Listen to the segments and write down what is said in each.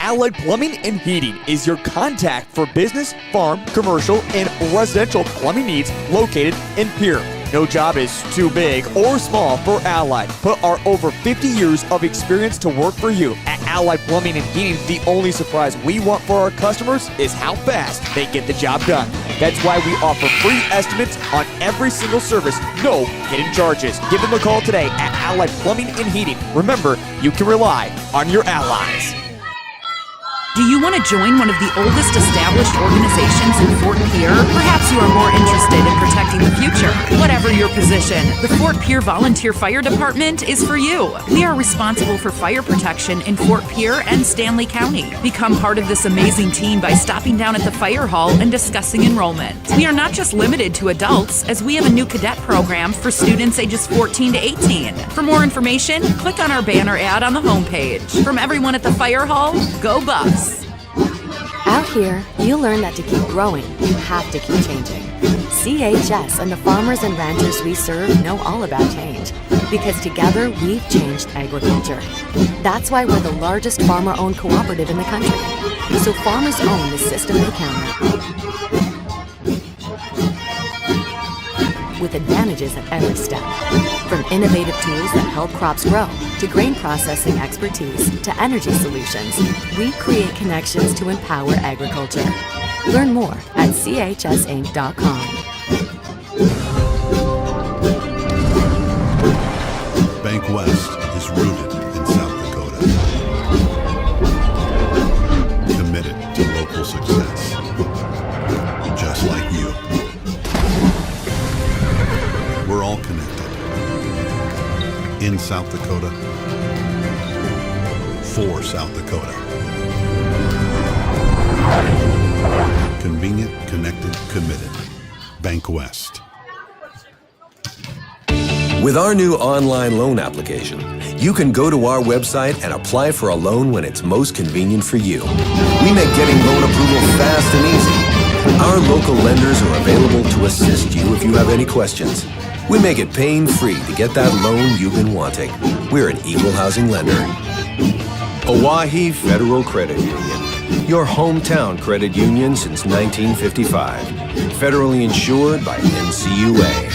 Allied Plumbing and Heating is your contact for business, farm, commercial, and residential plumbing needs located in Pierre. No job is too big or small for Allied. Put our over 50 years of experience to work for you. At Allied Plumbing and Heating, the only surprise we want for our customers is how fast they get the job done. That's why we offer free estimates on every single service, no hidden charges. Give them a call today at Allied Plumbing and Heating. Remember, you can rely on your allies. Do you want to join one of the oldest established organizations in Fort Pierre? Perhaps you are more interested in protecting the future. Whatever your position, the Fort Pierre Volunteer Fire Department is for you. We are responsible for fire protection in Fort Pierre and Stanley County. Become part of this amazing team by stopping down at the fire hall and discussing enrollment. We are not just limited to adults, as we have a new cadet program for students ages 14 to 18. For more information, click on our banner ad on the homepage. From everyone at the fire hall, go Bucks! Out here, you'll learn that to keep growing, you have to keep changing. CHS and the farmers and ranchers we serve know all about change, because together we've changed agriculture. That's why we're the largest farmer-owned cooperative in the country. So farmers own the system they count on, with advantages at every step. From innovative tools that help crops grow, to grain processing expertise, to energy solutions, we create connections to empower agriculture. Learn more at chsinc.com. Bank West is rooted in South Dakota. Committed to local success. Just like you. We're all connected. In South Dakota. For South Dakota. Convenient, connected, committed. Bank West. With our new online loan application, you can go to our website and apply for a loan when it's most convenient for you. We make getting loan approval fast and easy. Our local lenders are available to assist you if you have any questions. We make it pain-free to get that loan you've been wanting. We're an equal housing lender. Oahe Federal Credit Union, your hometown credit union since 1955. Federally insured by NCUA.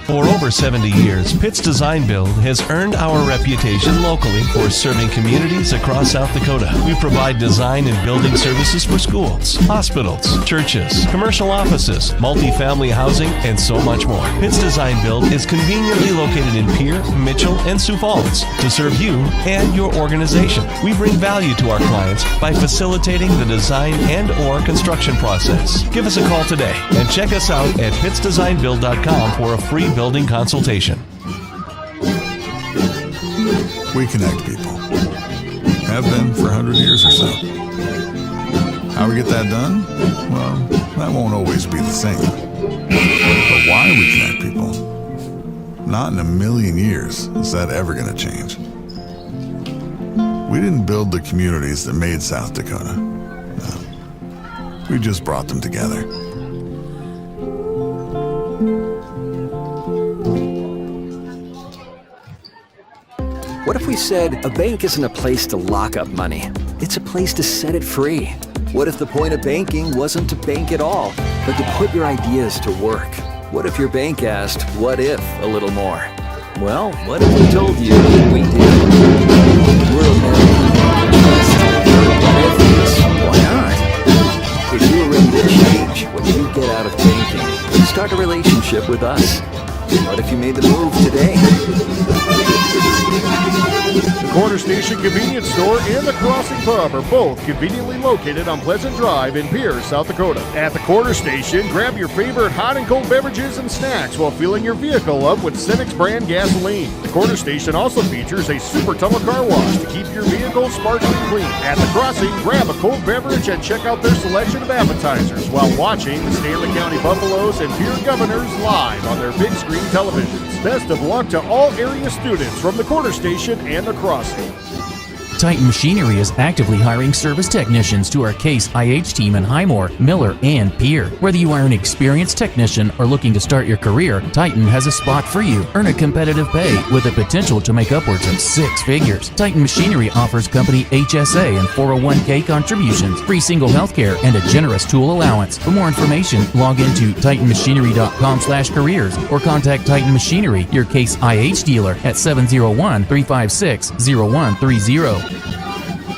For over 70 years, Pitt's Design Build has earned our reputation locally for serving communities across South Dakota. We provide design and building services for schools, hospitals, churches, commercial offices, multifamily housing, and so much more. Pitt's Design Build is conveniently located in Pierre, Mitchell, and Sioux Falls to serve you and your organization. We bring value to our clients by facilitating the design and/or construction process. Give us a call today and check us out at pittsdesignbuild.com for a free building consultation. We connect people. Have been for 100 years or so. How we get that done? Well, that won't always be the same. But why we connect people? Not in a million years is that ever going to change. We didn't build the communities that made South Dakota. No. We just brought them together. What if we said a bank isn't a place to lock up money? It's a place to set it free. What if the point of banking wasn't to bank at all, but to put your ideas to work? What if your bank asked, what if, a little more? Well, what if we told you we did? We're American Trust. What if it's why not? If you were ready to change what you get out of banking, start a relationship with us. What if you made the move today? The Corner Station Convenience Store and the Crossing Pub are both conveniently located on Pleasant Drive in Pierce, South Dakota. At the Corner Station, grab your favorite hot and cold beverages and snacks while filling your vehicle up with Cenex brand gasoline. The Corner Station also features a super tunnel car wash to keep your vehicle sparkling clean. At the Crossing, grab a cold beverage and check out their selection of appetizers while watching the Stanley County Buffaloes and Pierre Governors live on their big screen televisions. Best of luck to all area students from the Corner Station and the Crossing. Titan Machinery is actively hiring service technicians to our Case IH team in Highmore, Miller, and Pierre. Whether you are an experienced technician or looking to start your career, Titan has a spot for you. Earn a competitive pay with the potential to make upwards of 6 figures. Titan Machinery offers company HSA and 401k contributions, free single health care, and a generous tool allowance. For more information, log into titanmachinery.com/careers or contact Titan Machinery, your Case IH dealer, at 701-356-0130.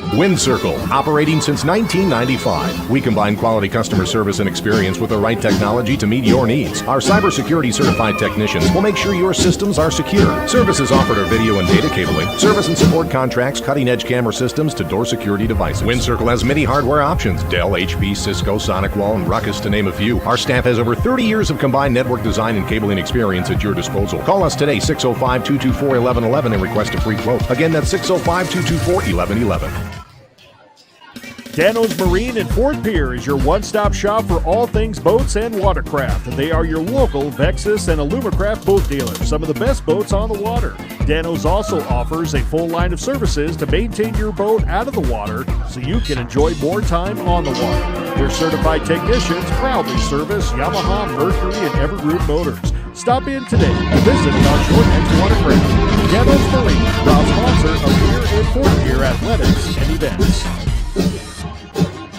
WindCircle, operating since 1995. We combine quality customer service and experience with the right technology to meet your needs. Our cybersecurity certified technicians will make sure your systems are secure. Services offered are video and data cabling, service and support contracts, cutting-edge camera systems to door security devices. WindCircle has many hardware options: Dell, HP, Cisco, SonicWall, and Ruckus, to name a few. Our staff has over 30 years of combined network design and cabling experience at your disposal. Call us today, 605-224-1111, and request a free quote. Again, that's 605-224-1111. Dano's Marine in Fort Pierre is your one-stop shop for all things boats and watercraft. They are your local Vexus and Alumacraft boat dealer, some of the best boats on the water. Dano's also offers a full line of services to maintain your boat out of the water so you can enjoy more time on the water. Their certified technicians proudly service Yamaha, Mercury, and Evergreen motors. Stop in today to visit our short next watercraft. Dano's Marine, proud sponsor of Pierre and Fort Pierre athletics and events.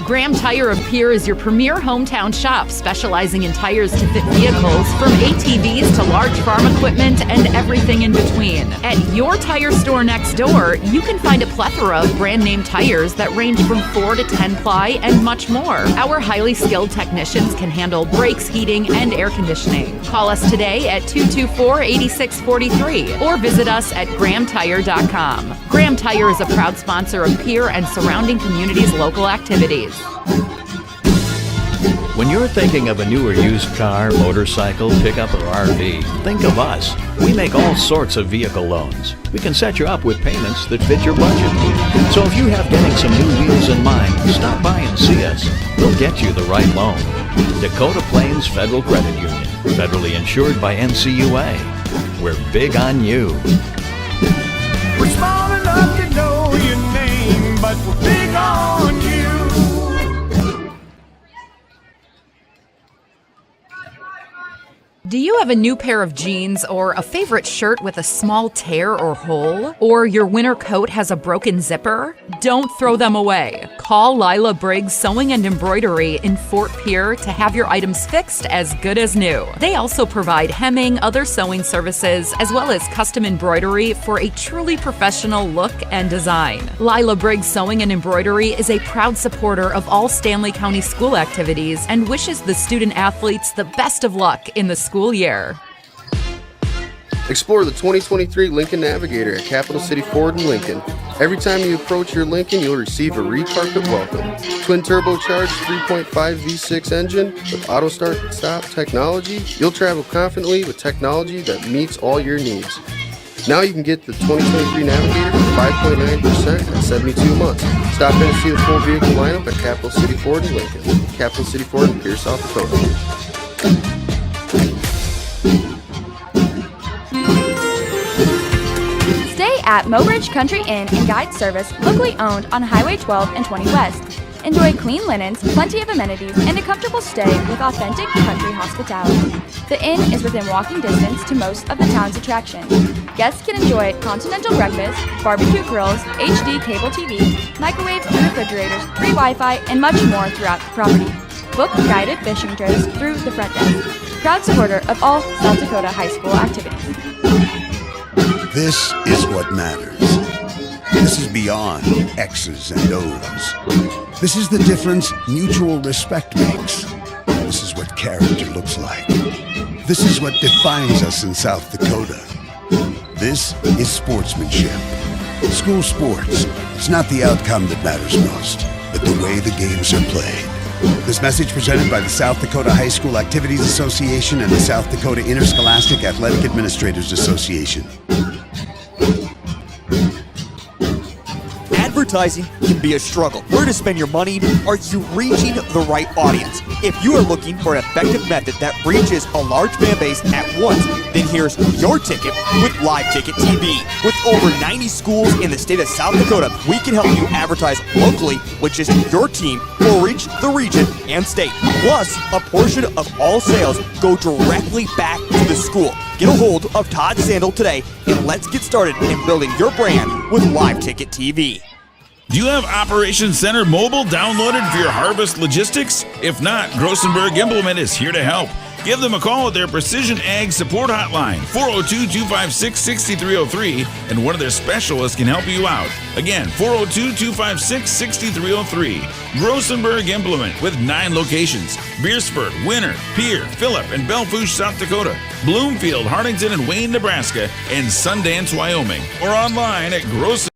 Graham Tire of Pierre is your premier hometown shop, specializing in tires to fit vehicles, from ATVs to large farm equipment and everything in between. At your tire store next door, you can find a plethora of brand name tires that range from 4 to 10 ply and much more. Our highly skilled technicians can handle brakes, heating, and air conditioning. Call us today at 224-8643 or visit us at grahamtire.com. Graham Tire is a proud sponsor of Pierre and surrounding communities' local activities. When you're thinking of a new or used car, motorcycle, pickup, or RV, think of us. We make all sorts of vehicle loans. We can set you up with payments that fit your budget. So if you have getting some new wheels in mind, stop by and see us. We'll get you the right loan. Dakota Plains Federal Credit Union, federally insured by NCUA. We're big on you. We're small enough to know your name, but we're big on you. Do you have a new pair of jeans or a favorite shirt with a small tear or hole? Or your winter coat has a broken zipper? Don't throw them away. Call Lila Briggs Sewing and Embroidery in Fort Pierre to have your items fixed as good as new. They also provide hemming, other sewing services, as well as custom embroidery for a truly professional look and design. Lila Briggs Sewing and Embroidery is a proud supporter of all Stanley County school activities and wishes the student athletes the best of luck in the school year. Explore the 2023 Lincoln Navigator at Capital City Ford in Lincoln. Every time you approach your Lincoln, you'll receive a recarpet welcome. Twin turbocharged 3.5 V6 engine with auto start technology. You'll travel confidently with technology that meets all your needs. Now you can get the 2023 Navigator for 5.9% at 72 months. Stop in and see the full vehicle lineup at Capital City Ford in Lincoln. Capital City Ford in Pierre, South Dakota. At Mobridge Country Inn and Guide Service, locally owned on Highway 12 and 20 West. Enjoy clean linens, plenty of amenities, and a comfortable stay with authentic country hospitality. The inn is within walking distance to most of the town's attractions. Guests can enjoy continental breakfast, barbecue grills, HD cable TV, microwaves and refrigerators, free Wi-Fi, and much more throughout the property. Book guided fishing trips through the front desk. Proud supporter of all South Dakota high school activities. This is what matters. This is beyond X's and O's. This is the difference mutual respect makes. This is what character looks like. This is what defines us in South Dakota. This is sportsmanship. School sports. It's not the outcome that matters most, but the way the games are played. This message presented by the South Dakota High School Activities Association and the South Dakota Interscholastic Athletic Administrators Association. advertising can be a struggle. Where to spend your money? Are you reaching the right audience? If you are looking for an effective method that reaches a large fan base at once, then here's your ticket with Live Ticket TV. With over 90 schools in the state of South Dakota, we can help you advertise locally with just your team will reach the region and state. Plus, a portion of all sales go directly back to the school. Get a hold of Todd Sandel today and let's get started in building your brand with Live Ticket TV. Do you have Operations Center Mobile downloaded for your harvest logistics? If not, Grossenberg Implement is here to help. Give them a call at their Precision Ag Support Hotline, 402-256-6303, and one of their specialists can help you out. Again, 402-256-6303. Grossenberg Implement with 9 locations: Beersford, Winter, Pierre, Phillip, and Belfouche, South Dakota, Bloomfield, Hartington, and Wayne, Nebraska, and Sundance, Wyoming, or online at grossenberg.com.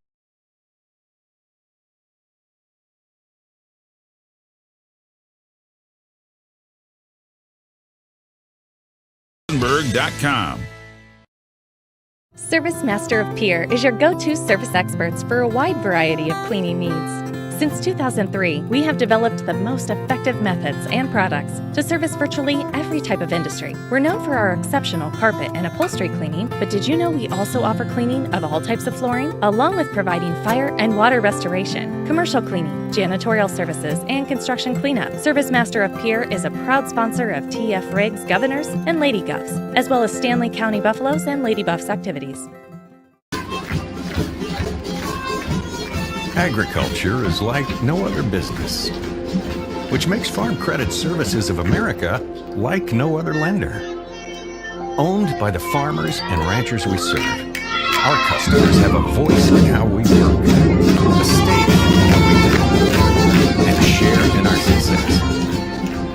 Service Master of Pierre is your go-to service experts for a wide variety of cleaning needs. Since 2003, we have developed the most effective methods and products to service virtually every type of industry. We're known for our exceptional carpet and upholstery cleaning, but did you know we also offer cleaning of all types of flooring, along with providing fire and water restoration, commercial cleaning, janitorial services, and construction cleanup? Service Master of Pierre is a proud sponsor of TF Riggs Governors and Lady Govs, as well as Stanley County Buffaloes and Lady Buffs activities. Agriculture is like no other business, which makes Farm Credit Services of America like no other lender. Owned by the farmers and ranchers we serve, our customers have a voice in how we work, a stake in what we do, and a share in our success.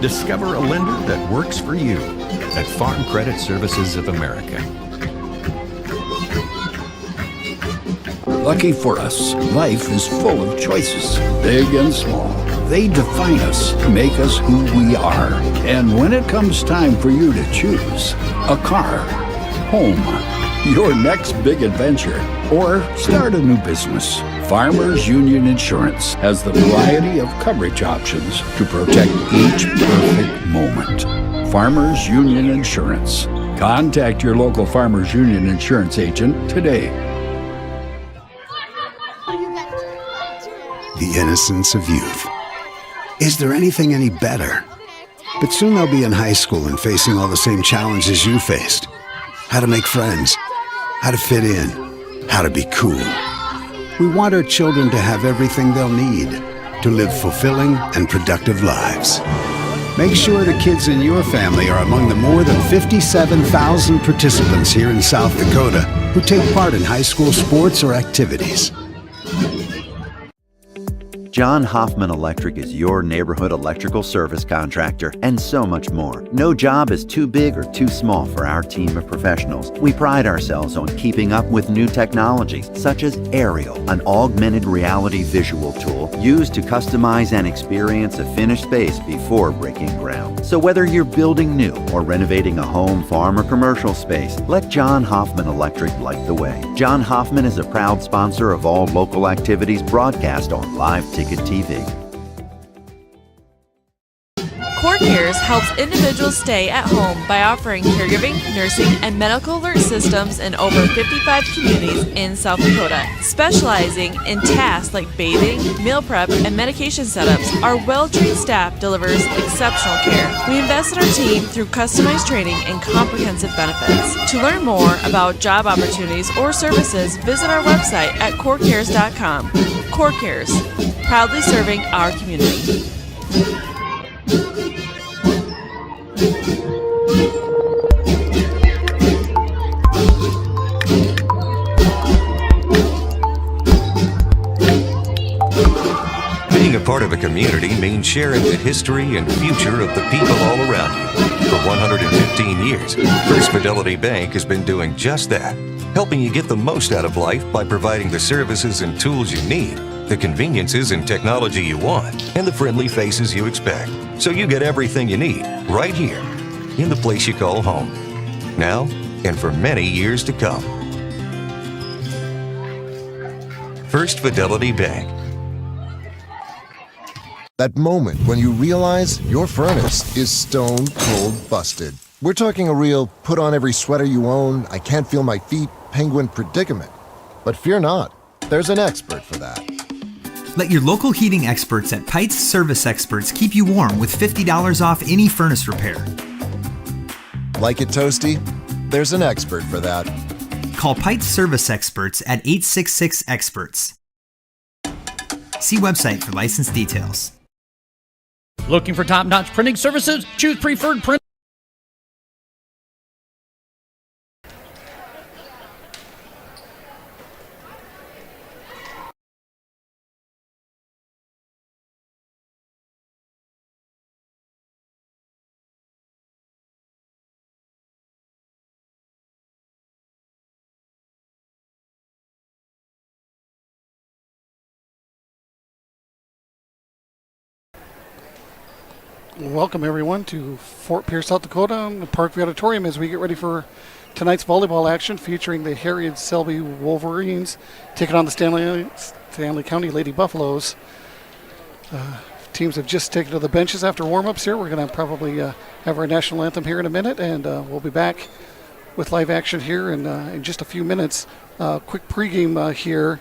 Discover a lender that works for you at Farm Credit Services of America. Lucky for us, life is full of choices, big and small. They define us, make us who we are. And when it comes time for you to choose a car, home, your next big adventure, or start a new business, Farmers Union Insurance has the variety of coverage options to protect each perfect moment. Farmers Union Insurance. Contact your local Farmers Union Insurance agent today. The innocence of youth. Is there anything any better? But soon they'll be in high school and facing all the same challenges you faced. How to make friends, how to fit in, how to be cool. We want our children to have everything they'll need to live fulfilling and productive lives. Make sure the kids in your family are among the more than 57,000 participants here in South Dakota who take part in high school sports or activities. John Hoffman Electric is your neighborhood electrical service contractor, and so much more. No job is too big or too small for our team of professionals. We pride ourselves on keeping up with new technologies, such as Aerial, an augmented reality visual tool used to customize and experience a finished space before breaking ground. So whether you're building new or renovating a home, farm, or commercial space, let John Hoffman Electric light the way. John Hoffman is a proud sponsor of all local activities broadcast on Live Ticket TV. Core Cares helps individuals stay at home by offering caregiving, nursing, and medical alert systems in over 55 communities in South Dakota. Specializing in tasks like bathing, meal prep, and medication setups, our well-trained staff delivers exceptional care. We invest in our team through customized training and comprehensive benefits. To learn more about job opportunities or services, visit our website at corecares.com. Core Cares, proudly serving our community. Being a part of a community means sharing the history and future of the people all around you. For 115 years, First Fidelity Bank has been doing just that, helping you get the most out of life by providing the services and tools you need, the conveniences and technology you want, and the friendly faces you expect. So you get everything you need right here in the place you call home. Now and for many years to come. First Fidelity Bank, That moment when you realize your furnace is stone cold busted. We're talking a real put on every sweater you own, I can't feel my feet, penguin predicament. But fear not, there's an expert for that. Let your local heating experts at Pites Service Experts keep you warm with $50 off any furnace repair. Like it toasty? There's an expert for that. Call Pites Service Experts at 866-EXPERTS. See website for license details. Looking for top-notch printing services? Choose Preferred Print. Welcome everyone to Fort Pierce, South Dakota, and the Parkview Auditorium as we get ready for tonight's volleyball action featuring the Herreid Selby Wolverines taking on the Stanley County Lady Buffaloes. Teams have just taken to the benches after warm-ups here. We're going to probably have our national anthem here in a minute, and we'll be back with live action here in just a few minutes. Quick pregame here.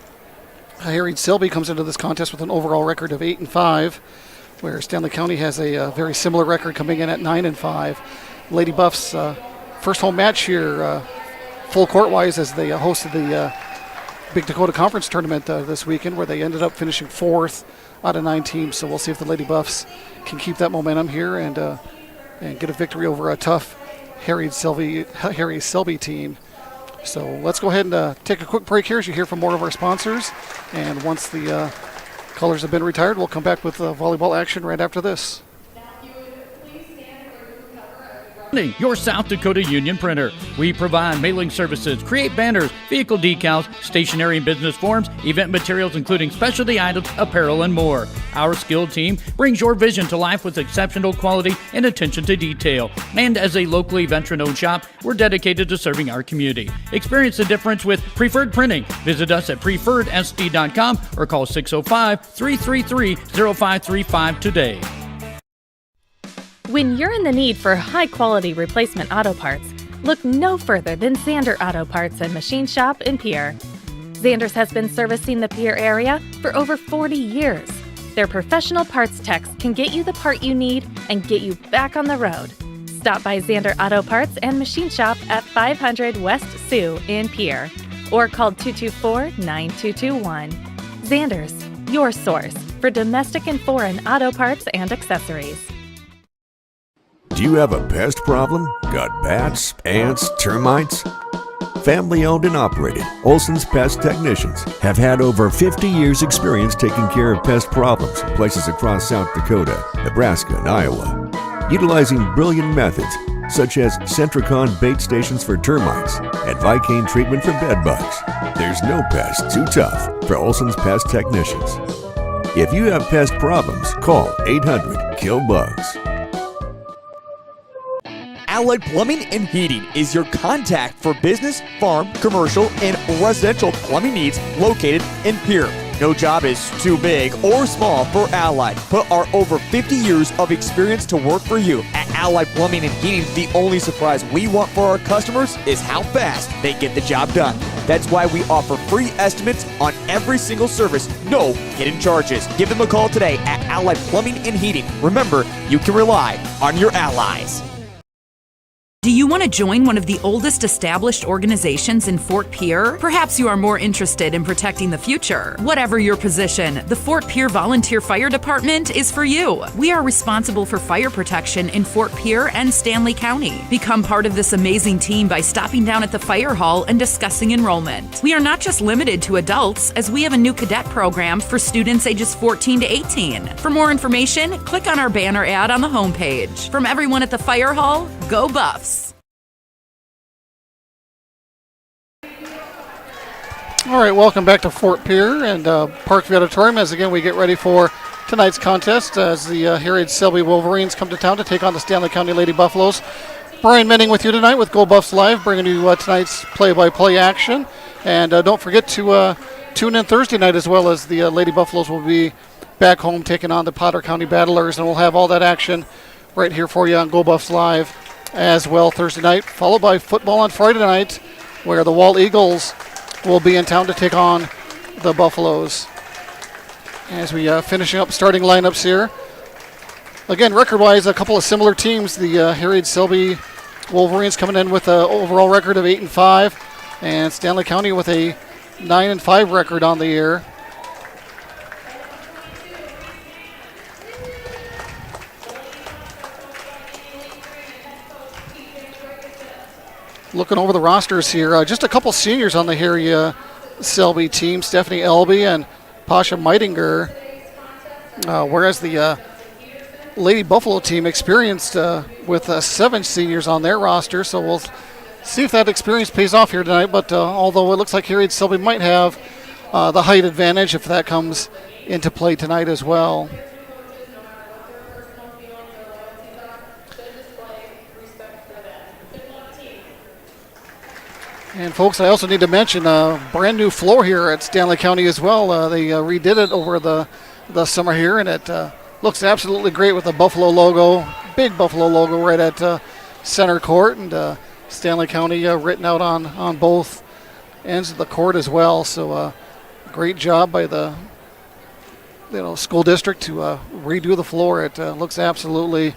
Herreid Selby comes into this contest with an overall record of 8-5. Where Stanley County has a very similar record coming in at 9-5. Lady Buffs' first home match here, full court-wise, as they hosted the Big Dakota Conference Tournament this weekend, where they ended up finishing 4th out of 9 teams. So we'll see if the Lady Buffs can keep that momentum here and get a victory over a tough Herreid Selby team. So let's go ahead and take a quick break here as you hear from more of our sponsors. And once the colors have been retired, we'll come back with volleyball action right after this. Your South Dakota Union Printer. We provide mailing services, create banners, vehicle decals, stationery and business forms, event materials including specialty items, apparel, and more. Our skilled team brings your vision to life with exceptional quality and attention to detail. And as a locally veteran-owned shop, we're dedicated to serving our community. Experience the difference with Preferred Printing. Visit us at preferredsd.com or call 605-333-0535 today. When you're in the need for high-quality replacement auto parts, look no further than Zander Auto Parts and Machine Shop in Pierre. Zander's has been servicing the Pierre area for over 40 years. Their professional parts techs can get you the part you need and get you back on the road. Stop by Zander Auto Parts and Machine Shop at 500 West Sioux in Pierre or call 224-9221. Zander's, your source for domestic and foreign auto parts and accessories. Do you have a pest problem? Got bats, ants, termites? Family owned and operated, Olson's Pest Technicians have had over 50 years experience taking care of pest problems in places across South Dakota, Nebraska, and Iowa. Utilizing brilliant methods such as Centricon bait stations for termites and Vicane treatment for bed bugs. There's no pest too tough for Olson's Pest Technicians. If you have pest problems, call 800-KILL-BUGS. Allied Plumbing and Heating is your contact for business, farm, commercial, and residential plumbing needs located in Pierre. No job is too big or small for Allied. Put our over 50 years of experience to work for you. At Allied Plumbing and Heating, the only surprise we want for our customers is how fast they get the job done. That's why we offer free estimates on every single service, no hidden charges. Give them a call today at Allied Plumbing and Heating. Remember, you can rely on your allies. Do you want to join one of the oldest established organizations in Fort Pierre? Perhaps you are more interested in protecting the future. Whatever your position, the Fort Pierre Volunteer Fire Department is for you. We are responsible for fire protection in Fort Pierre and Stanley County. Become part of this amazing team by stopping down at the fire hall and discussing enrollment. We are not just limited to adults, as we have a new cadet program for students ages 14 to 18. For more information, click on our banner ad on the homepage. From everyone at the fire hall, go Buffs! All right, welcome back to Fort Pierre and Parkview Auditorium as again we get ready for tonight's contest as the Herreid Selby Wolverines come to town to take on the Stanley County Lady Buffaloes. Brian Menning with you tonight with Go Buffs Live, bringing you tonight's play-by-play action. And don't forget to tune in Thursday night as well, as the Lady Buffaloes will be back home taking on the Potter County Battlers, and we'll have all that action right here for you on Go Buffs Live as well Thursday night, followed by football on Friday night, where the Wall Eagles will be in town to take on the Buffaloes. As we finishing up starting lineups here. Again, record-wise, a couple of similar teams. The Herreid Selby Wolverines coming in with an overall record of 8-5, and Stanley County with a 9-5 record on the year. Looking over the rosters here, just a couple seniors on the Herreid Selby team, Stephanie Elby and Pasha Meitinger, whereas the Lady Buffalo team experienced with 7 seniors on their roster, so we'll see if that experience pays off here tonight. But although it looks like Herreid Selby might have the height advantage if that comes into play tonight as well. And folks, I also need to mention a brand new floor here at Stanley County as well. They redid it over the summer here, and it looks absolutely great with the Buffalo logo, big Buffalo logo right at center court, and Stanley County written out on both ends of the court as well. So great job by the school district to redo the floor. It looks absolutely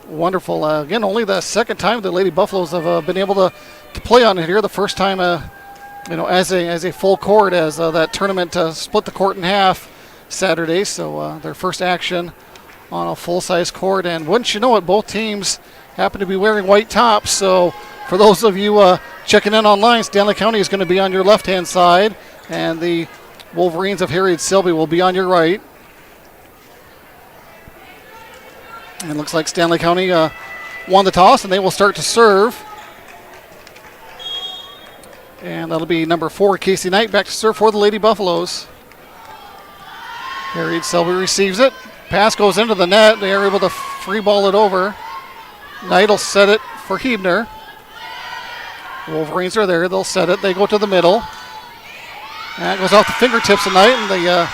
wonderful. Again, only the second time the Lady Buffaloes have been able to play on it here. The first time, as a full court, as that tournament split the court in half Saturday. So their first action on a full-size court. And wouldn't you know it, both teams happen to be wearing white tops. So for those of you checking in online, Stanley County is going to be on your left-hand side, and the Wolverines of Herreid Selby will be on your right. And it looks like Stanley County won the toss, and they will start to serve. And that'll be number 4, Casey Knight, back to serve for the Lady Buffaloes. Herreid Selby receives it. Pass goes into the net. They are able to free ball it over. Knight will set it for Hebner. The Wolverines are there. They'll set it. They go to the middle. And it goes off the fingertips of Knight, and the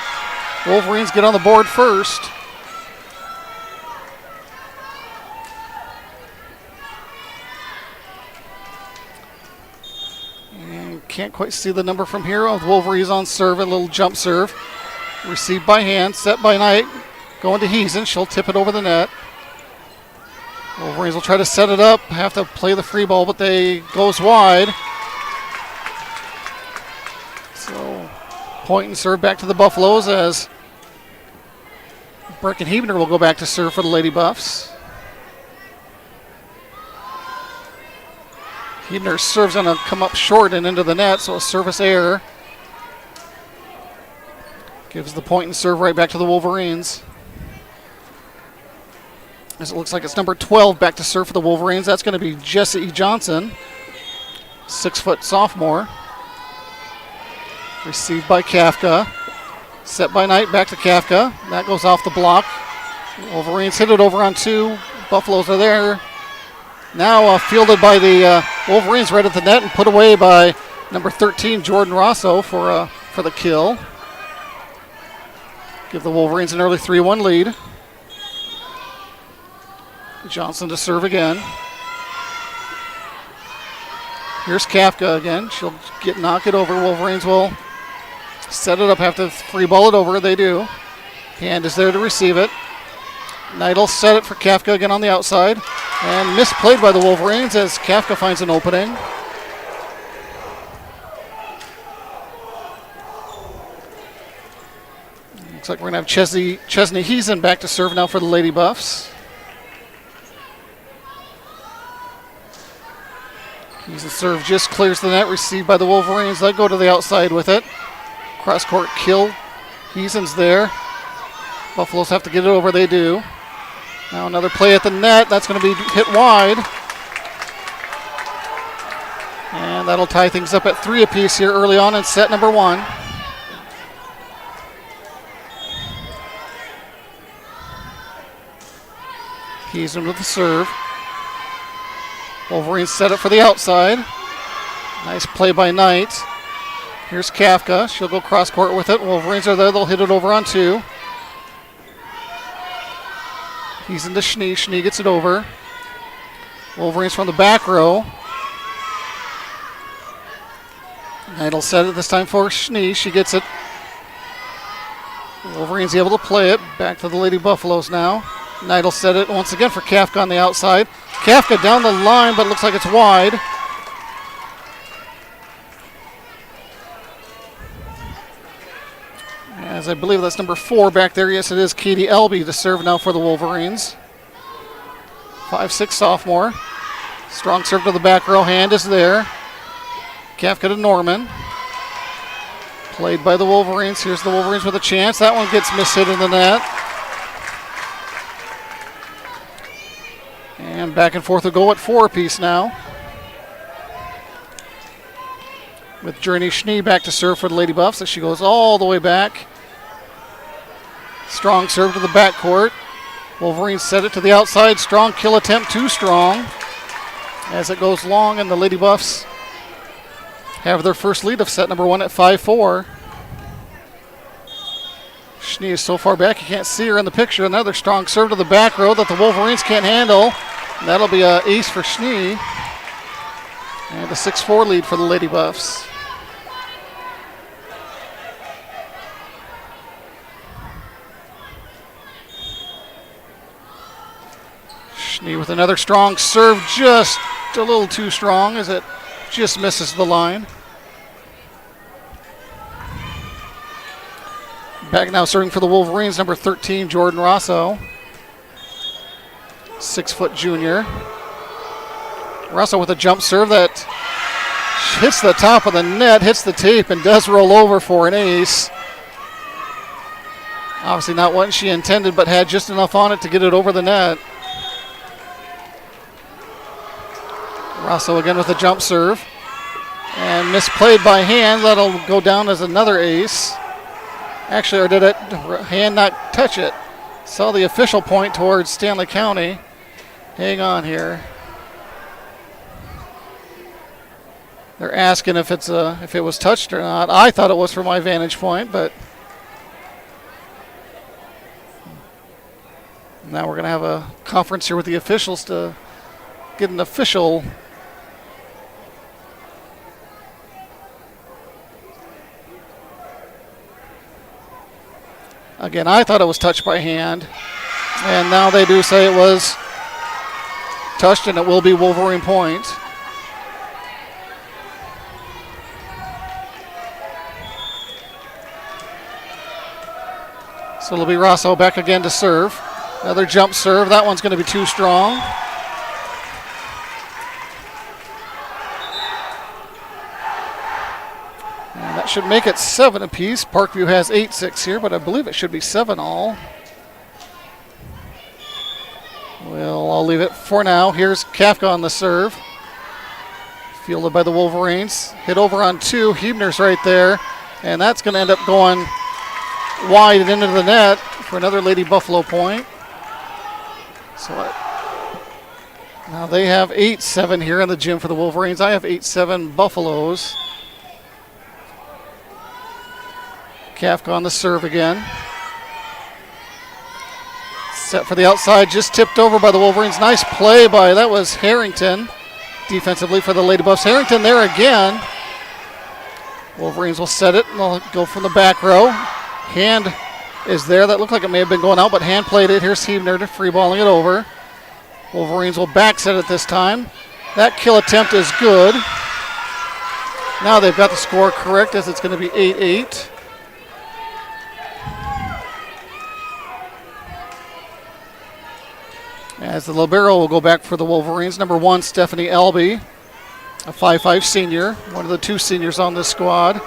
Wolverines get on the board first. Can't quite see the number from here. The Wolverines on serve, a little jump serve. Received by hand, set by Knight. Going to Heesen. She'll tip it over the net. Wolverines will try to set it up. Have to play the free ball, but they goes wide. So point and serve back to the Buffaloes as Brecken Hebner will go back to serve for the Lady Buffs. Hebner serves going to come up short and into the net, so a service error. Gives the point and serve right back to the Wolverines. As it looks like it's number 12 back to serve for the Wolverines. That's going to be Jessie Johnson, 6-foot sophomore. Received by Kafka. Set by Knight, back to Kafka. That goes off the block. Wolverines hit it over on 2. Buffaloes are there. Now fielded by the Wolverines right at the net and put away by number 13, Jordan Rosso, for the kill. Give the Wolverines an early 3-1 lead. Johnson to serve again. Here's Kafka again. She'll knock it over. Wolverines will set it up, have to free ball it over. They do. Hand is there to receive it. Knight will set it for Kafka again on the outside. And misplayed by the Wolverines as Kafka finds an opening. Looks like we're going to have Chesney Heesen back to serve now for the Lady Buffs. Heesen serve just clears the net, received by the Wolverines. They go to the outside with it. Cross-court kill. Heesen's there. Buffaloes have to get it over. They do. Now another play at the net. That's going to be hit wide. And that'll tie things up at 3 apiece here early on in set number 1. Heesen with the serve. Wolverines set it for the outside. Nice play by Knight. Here's Kafka. She'll go cross court with it. Wolverines are there. They'll hit it over on 2. He's into Schnee. Schnee gets it over. Wolverines from the back row. Knight'll set it this time for Schnee. She gets it. Wolverines able to play it. Back to the Lady Buffaloes now. Knight'll set it once again for Kafka on the outside. Kafka down the line, but it looks like it's wide. As I believe that's number 4 back there. Yes, it is Katie Elby to serve now for the Wolverines. 5'6" sophomore. Strong serve to the back row. Hand is there. Kafka to Norman. Played by the Wolverines. Here's the Wolverines with a chance. That one gets mishit in the net. And back and forth will go at 4 apiece now. With Journey Schnee back to serve for the Lady Buffs as she goes all the way back. Strong serve to the backcourt. Wolverines set it to the outside. Strong kill attempt, too strong. As it goes long, and the Lady Buffs have their first lead of set number 1 at 5-4. Schnee is so far back you can't see her in the picture. Another strong serve to the back row that the Wolverines can't handle. And that'll be an ace for Schnee. And a 6-4 lead for the Lady Buffs. Schnee with another strong serve, just a little too strong as it just misses the line. Back now serving for the Wolverines, number 13, Jordan Rosso. 6-foot junior. Rosso with a jump serve that hits the top of the net, hits the tape, and does roll over for an ace. Obviously not what she intended, but had just enough on it to get it over the net. Rosso again with a jump serve. And misplayed by Hand. That'll go down as another ace. Actually, or did it? Hand not touch it? Saw the official point towards Stanley County. Hang on here. They're asking if it was touched or not. I thought it was from my vantage point, but now we're going to have a conference here with the officials to get an official. Again, I thought it was touched by Hand, and now they do say it was touched, and it will be Wolverine point. So it'll be Rosso back again to serve. Another jump serve. That one's going to be too strong. And that should make it 7 apiece. Parkview has 8-6 here, but I believe it should be 7 all. Well, I'll leave it for now. Here's Kafka on the serve. Fielded by the Wolverines. Hit over on 2. Huebner's right there. And that's going to end up going wide and into the net for another Lady Buffalo point. So now they have 8-7 here in the gym for the Wolverines. I have 8-7 Buffaloes. Kafka on the serve again. Set for the outside, just tipped over by the Wolverines. Nice play by, that was Harrington, defensively for the Lady Buffs. Harrington there again. Wolverines will set it, and they'll go from the back row. Hand is there. That looked like it may have been going out, but Hand played it. Here's Huebner free balling it over. Wolverines will back set it this time. That kill attempt is good. Now they've got the score correct as it's going to be 8-8. As the libero will go back for the Wolverines. Number 1, Stephanie Elby, a 5'5" senior, one of the 2 seniors on this squad.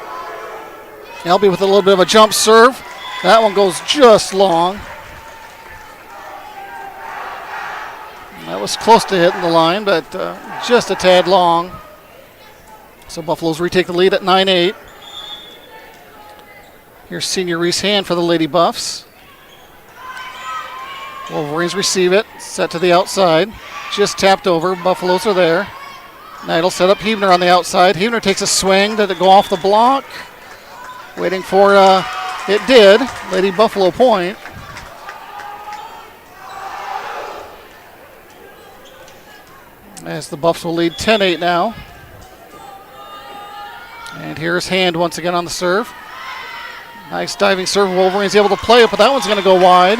Elby with a little bit of a jump serve. That one goes just long. That was close to hitting the line, but just a tad long. So Buffaloes retake the lead at 9-8. Here's senior Reese Hand for the Lady Buffs. Wolverines receive it, set to the outside. Just tapped over, Buffaloes are there. Knight'll set up Huebner on the outside. Huebner takes a swing, did it go off the block? Waiting for, it did. Lady Buffalo point. As the Buffs will lead 10-8 now. And here's Hand once again on the serve. Nice diving serve. Wolverines able to play it, but that one's going to go wide.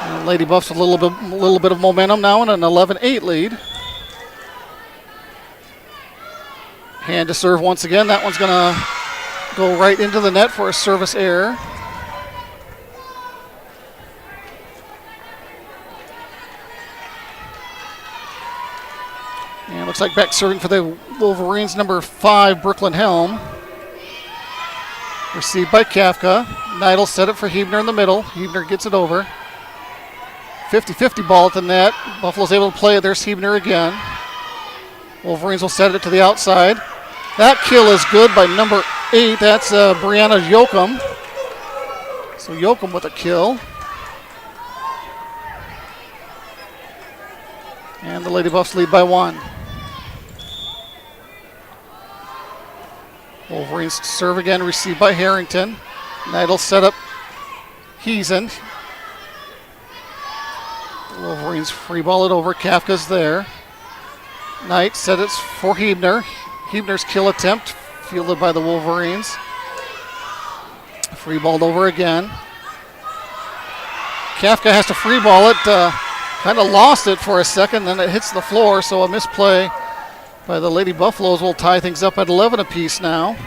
And Lady Buffs a little bit of momentum now in an 11-8 lead. Hand to serve once again. That one's going to go right into the net for a service error. And looks like back serving for the Wolverines, number 5, Brooklyn Helm. Received by Kafka. Knight will set it for Hebner in the middle. Hebner gets it over. 50-50 ball at the net. Buffalo's able to play it. There's Hebner again. Wolverines will set it to the outside. That kill is good by number 8. That's Brianna Yoakum. So Yoakum with a kill. And the Lady Buffs lead by 1. Wolverines serve again, received by Harrington. Knight will set up Heesen. Wolverines free ball it over. Kafka's there. Knight set it for Hebner. Hebner's kill attempt fielded by the Wolverines. Free balled over again. Kafka has to free ball it. Kind of lost it for a second, then it hits the floor, so a misplay by the Lady Buffaloes will tie things up at 11 apiece now.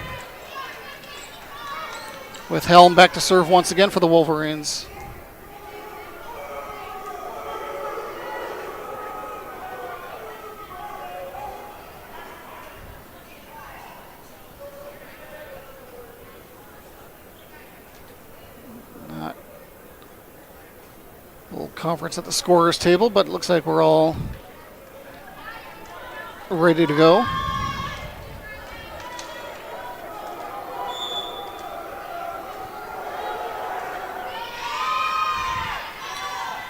With Helm back to serve once again for the Wolverines. Little conference at the scorer's table, but it looks like we're all ready to go.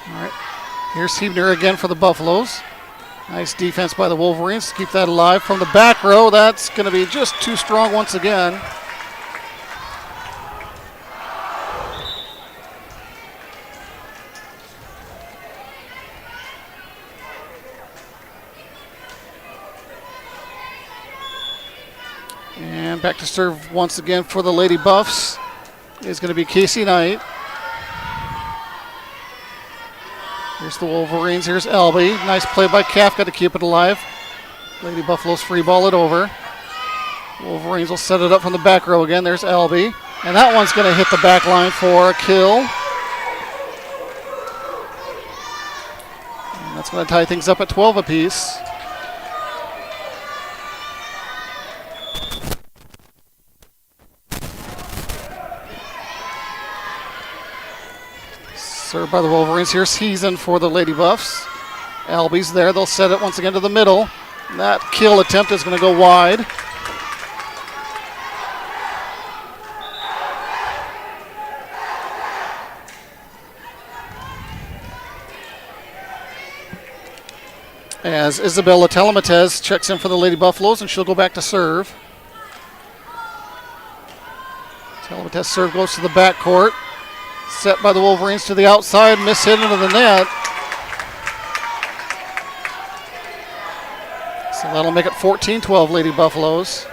All right, here's Hebner again for the Buffaloes. Nice defense by the Wolverines to keep that alive from the back row. That's going to be just too strong once again. And back to serve once again for the Lady Buffs is going to be Casey Knight. Here's the Wolverines. Here's Elby. Nice play by Kafka to keep it alive. Lady Buffaloes free ball it over. Wolverines will set it up from the back row again. There's Elby. And that one's going to hit the back line for a kill. And that's going to tie things up at 12 apiece. Served by the Wolverines. Here's Heesen for the Lady Buffs. Alby's there. They'll set it once again to the middle. And that kill attempt is going to go wide. As Isabella Telematez checks in for the Lady Buffaloes, and she'll go back to serve. Telematez serve goes to the backcourt. Set by the Wolverines to the outside, miss hit into the net. So that'll make it 14-12 Lady Buffaloes.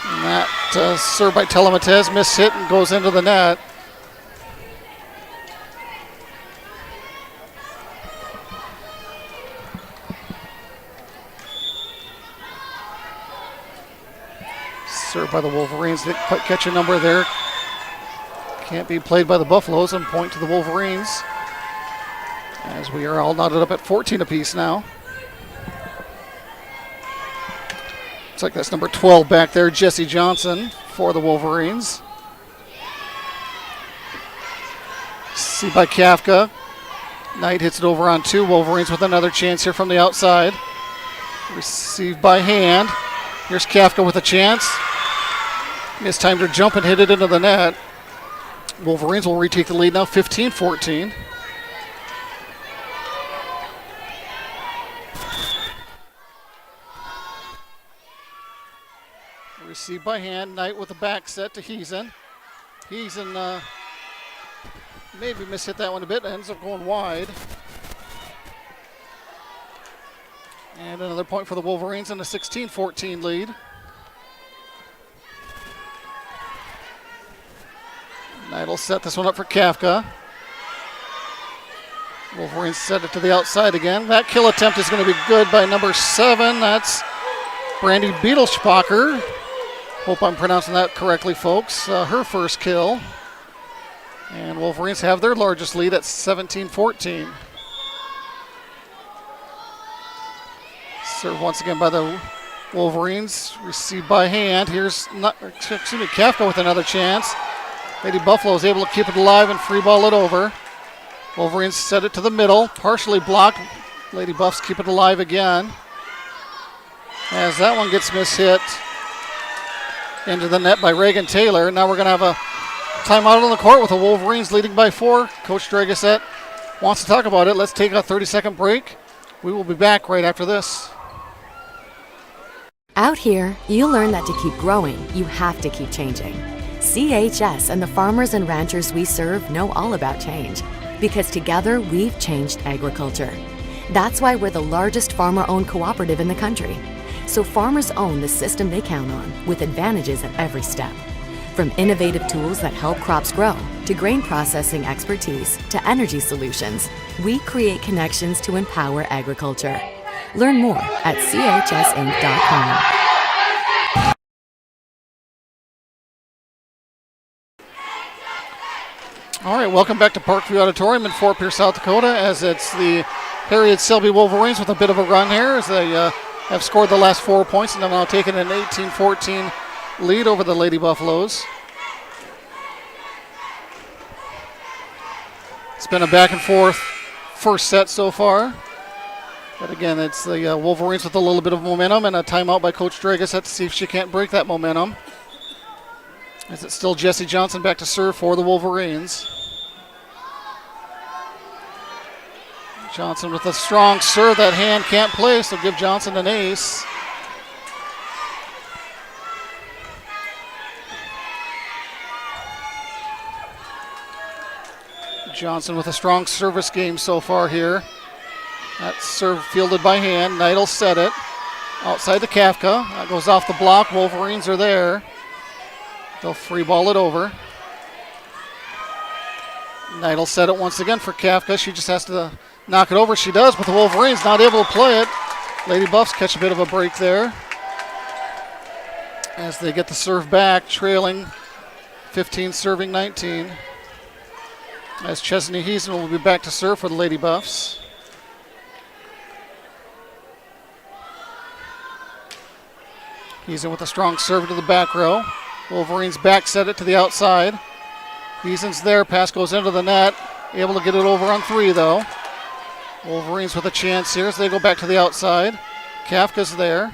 And that served by Telematez, miss hit and goes into the net. Served by the Wolverines. Didn't quite catch a number there. Can't be played by the Buffaloes, and point to the Wolverines. As we are all knotted up at 14 apiece now. Looks like that's number 12 back there, Jesse Johnson for the Wolverines. See by Kafka. Knight hits it over on 2. Wolverines with another chance here from the outside. Received by Hand. Here's Kafka with a chance. Missed time to jump and hit it into the net. Wolverines will retake the lead now, 15-14. Received by Hand. Knight with the back set to Heesen. He's in, maybe mishit that one a bit, ends up going wide. And another point for the Wolverines in a 16-14 lead. Knight will set this one up for Kafka. Wolverines set it to the outside again. That kill attempt is going to be good by number 7. That's Brandy Beetlespacher. Hope I'm pronouncing that correctly, folks. Her first kill. And Wolverines have their largest lead at 17-14. Serve once again by the Wolverines. Received by hand. Here's Kafka with another chance. Lady Buffalo is able to keep it alive and free ball it over. Wolverines set it to the middle. Partially blocked. Lady Buffs keep it alive again. As that one gets mishit into the net by Reagan Taylor. Now we're going to have a timeout on the court with the Wolverines leading by 4. Coach Dragasette wants to talk about it. Let's take a 30-second break. We will be back right after this. Out here, you learn that to keep growing, you have to keep changing. CHS and the farmers and ranchers we serve know all about change, because together we've changed agriculture. That's why we're the largest farmer-owned cooperative in the country. So farmers own the system they count on, with advantages at every step. From innovative tools that help crops grow, to grain processing expertise, to energy solutions, we create connections to empower agriculture. Learn more at chsinc.com. All right, welcome back to Parkview Auditorium in Fort Pierce, South Dakota, as it's the Herreid Selby Wolverines with a bit of a run here as they have scored the last 4 points and have now taken an 18-14 lead over the Lady Buffaloes. It's been a back and forth first set so far. But again, it's the Wolverines with a little bit of momentum and a timeout by Coach Dragasette to see if she can't break that momentum. As it's still Jesse Johnson back to serve for the Wolverines. Johnson with a strong serve. That hand can't play, so give Johnson an ace. Johnson with a strong service game so far here. That serve fielded by hand. Knight will set it. Outside to Kafka. That goes off the block. Wolverines are there. They'll free ball it over. Knight will set it once again for Kafka. She just has to knock it over. She does, but the Wolverines not able to play it. Lady Buffs catch a bit of a break there as they get the serve back, trailing 15 serving 19. As Chesney Heason will be back to serve for the Lady Buffs. Heason with a strong serve to the back row. Wolverines back set it to the outside. Heason's there. Pass goes into the net. Able to get it over on 3, though. Wolverines with a chance here as they go back to the outside. Kafka's there.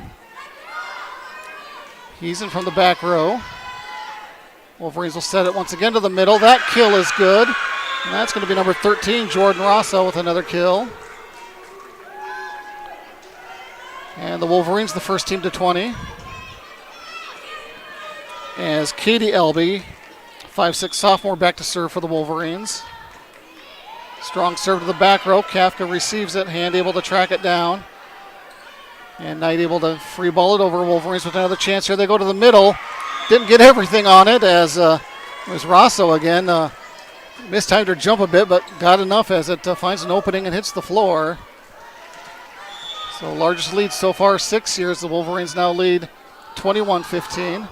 Heason from the back row. Wolverines will set it once again to the middle. That kill is good. And that's going to be number 13, Jordan Rosso, with another kill. And the Wolverines, the first team to 20. As Katie Elby, 5'6" sophomore, back to serve for the Wolverines. Strong serve to the back row. Kafka receives it, hand able to track it down. And Knight able to free ball it over. Wolverines with another chance here. They go to the middle. Didn't get everything on it as it was Rosso again. Mistimed her jump a bit, but got enough as it finds an opening and hits the floor. So largest lead so far, 6 here, as the Wolverines now lead 21-15.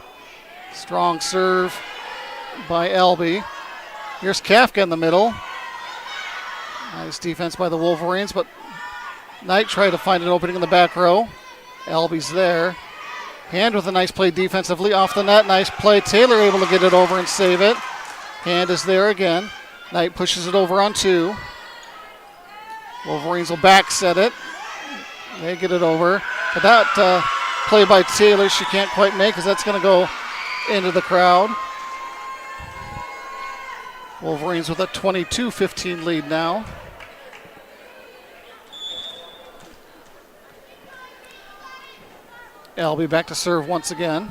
Strong serve by Elby. Here's Kafka in the middle. Nice defense by the Wolverines, but Knight tried to find an opening in the back row. Elby's there. Hand with a nice play defensively off the net. Nice play. Taylor able to get it over and save it. Hand is there again. Knight pushes it over on 2. Wolverines will back set it. They get it over. But that play by Taylor she can't quite make because that's going to go into the crowd. Wolverines with a 22-15 lead now. Elby back to serve once again.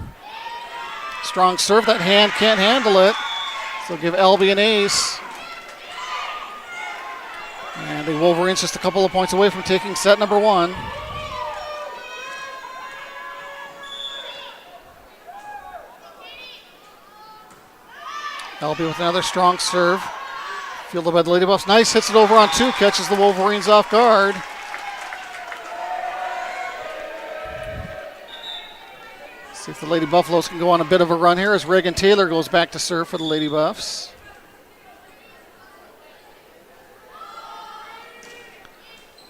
Strong serve. That hand can't handle it. So give Albie an ace. And the Wolverines just a couple of points away from taking set number 1. Albie with another strong serve. Fielded by the Lady Buffs. Nice, hits it over on 2, catches the Wolverines off guard. See if the Lady Buffaloes can go on a bit of a run here as Reagan Taylor goes back to serve for the Lady Buffs.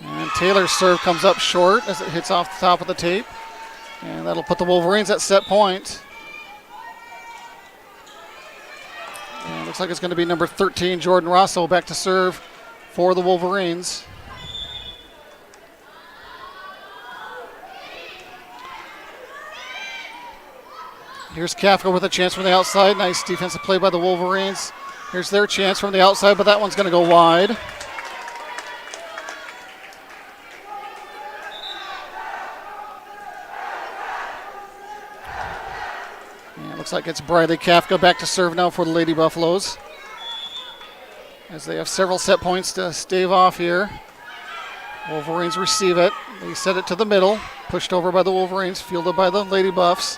And Taylor's serve comes up short as it hits off the top of the tape. And that'll put the Wolverines at set point. And looks like it's going to be number 13, Jordan Rosso, back to serve for the Wolverines. Here's Kafka with a chance from the outside. Nice defensive play by the Wolverines. Here's their chance from the outside, but that one's going to go wide. And looks like it's Briley Kafka back to serve now for the Lady Buffaloes, as they have several set points to stave off here. Wolverines receive it. They set it to the middle. Pushed over by the Wolverines, fielded by the Lady Buffs.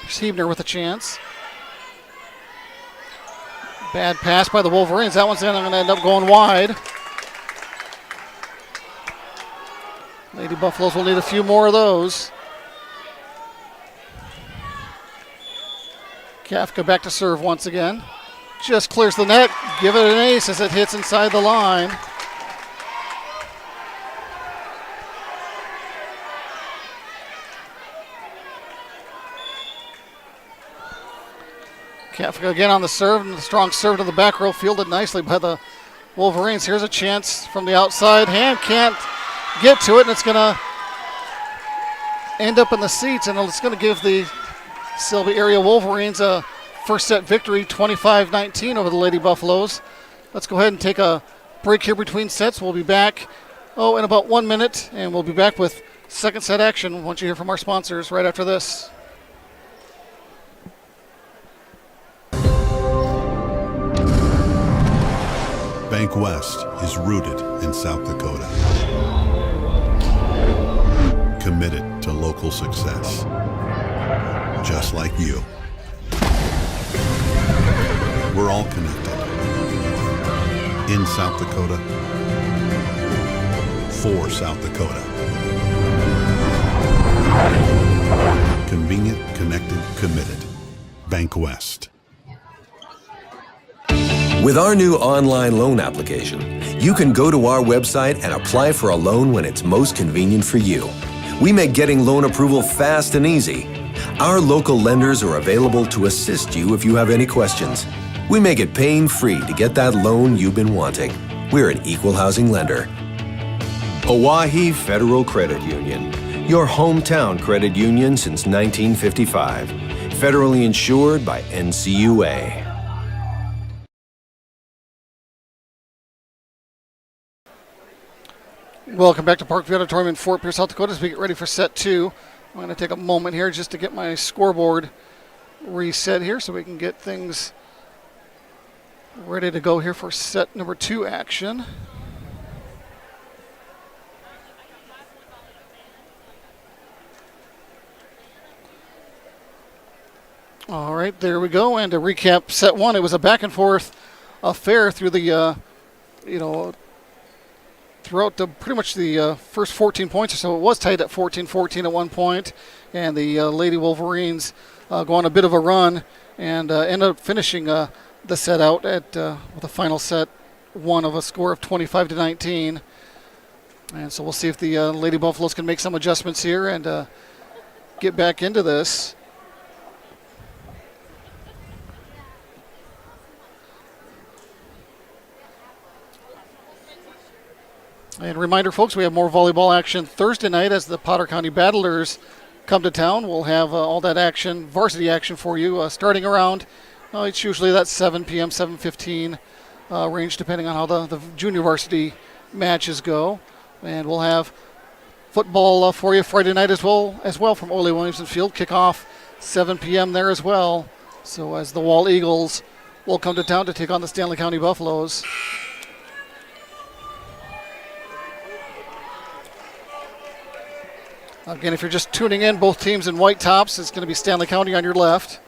Here's Hebner with a chance. Bad pass by the Wolverines. That one's going to end up going wide. Lady Buffaloes will need a few more of those. Kafka back to serve once again. Just clears the net. Give it an ace as it hits inside the line. Kafka again on the serve, and the strong serve to the back row, fielded nicely by the Wolverines. Here's a chance from the outside. Hand can't get to it, and it's going to end up in the seats, and it's going to give the Selby area Wolverines a first set victory, 25-19 over the Lady Buffaloes. Let's go ahead and take a break here between sets. We'll be back, in about 1 minute, and we'll be back with second set action once you hear from our sponsors right after this. Bank West is rooted in South Dakota. Committed to local success. Just like you. We're all connected. In South Dakota. For South Dakota. Convenient, connected, committed. Bank West. With our new online loan application, you can go to our website and apply for a loan when it's most convenient for you. We make getting loan approval fast and easy. Our local lenders are available to assist you if you have any questions. We make it pain-free to get that loan you've been wanting. We're an equal housing lender. Oahe Federal Credit Union, your hometown credit union since 1955. Federally insured by NCUA. Welcome back to Parkview Auditorium in Fort Pierce, South Dakota, as we get ready for set 2. I'm going to take a moment here just to get my scoreboard reset here so we can get things ready to go here for set number 2 action. All right, there we go. And to recap set 1, it was a back and forth affair through the, throughout pretty much the first 14 points or so. It was tied at 14-14 at one point, and the Lady Wolverines go on a bit of a run and end up finishing the set out at with a final set 1 of a score of 25-19. And so we'll see if the Lady Buffaloes can make some adjustments here and get back into this. And reminder, folks, we have more volleyball action Thursday night as the Potter County Battlers come to town. We'll have all that action, varsity action for you, starting around, it's usually that 7 p.m., 7:15 range, depending on how the junior varsity matches go. And we'll have football for you Friday night as well from Ole Williamson Field. Kickoff 7 p.m. there as well. So as the Wall Eagles will come to town to take on the Stanley County Buffaloes. Again, if you're just tuning in, both teams in white tops. It's going to be Stanley County on your left,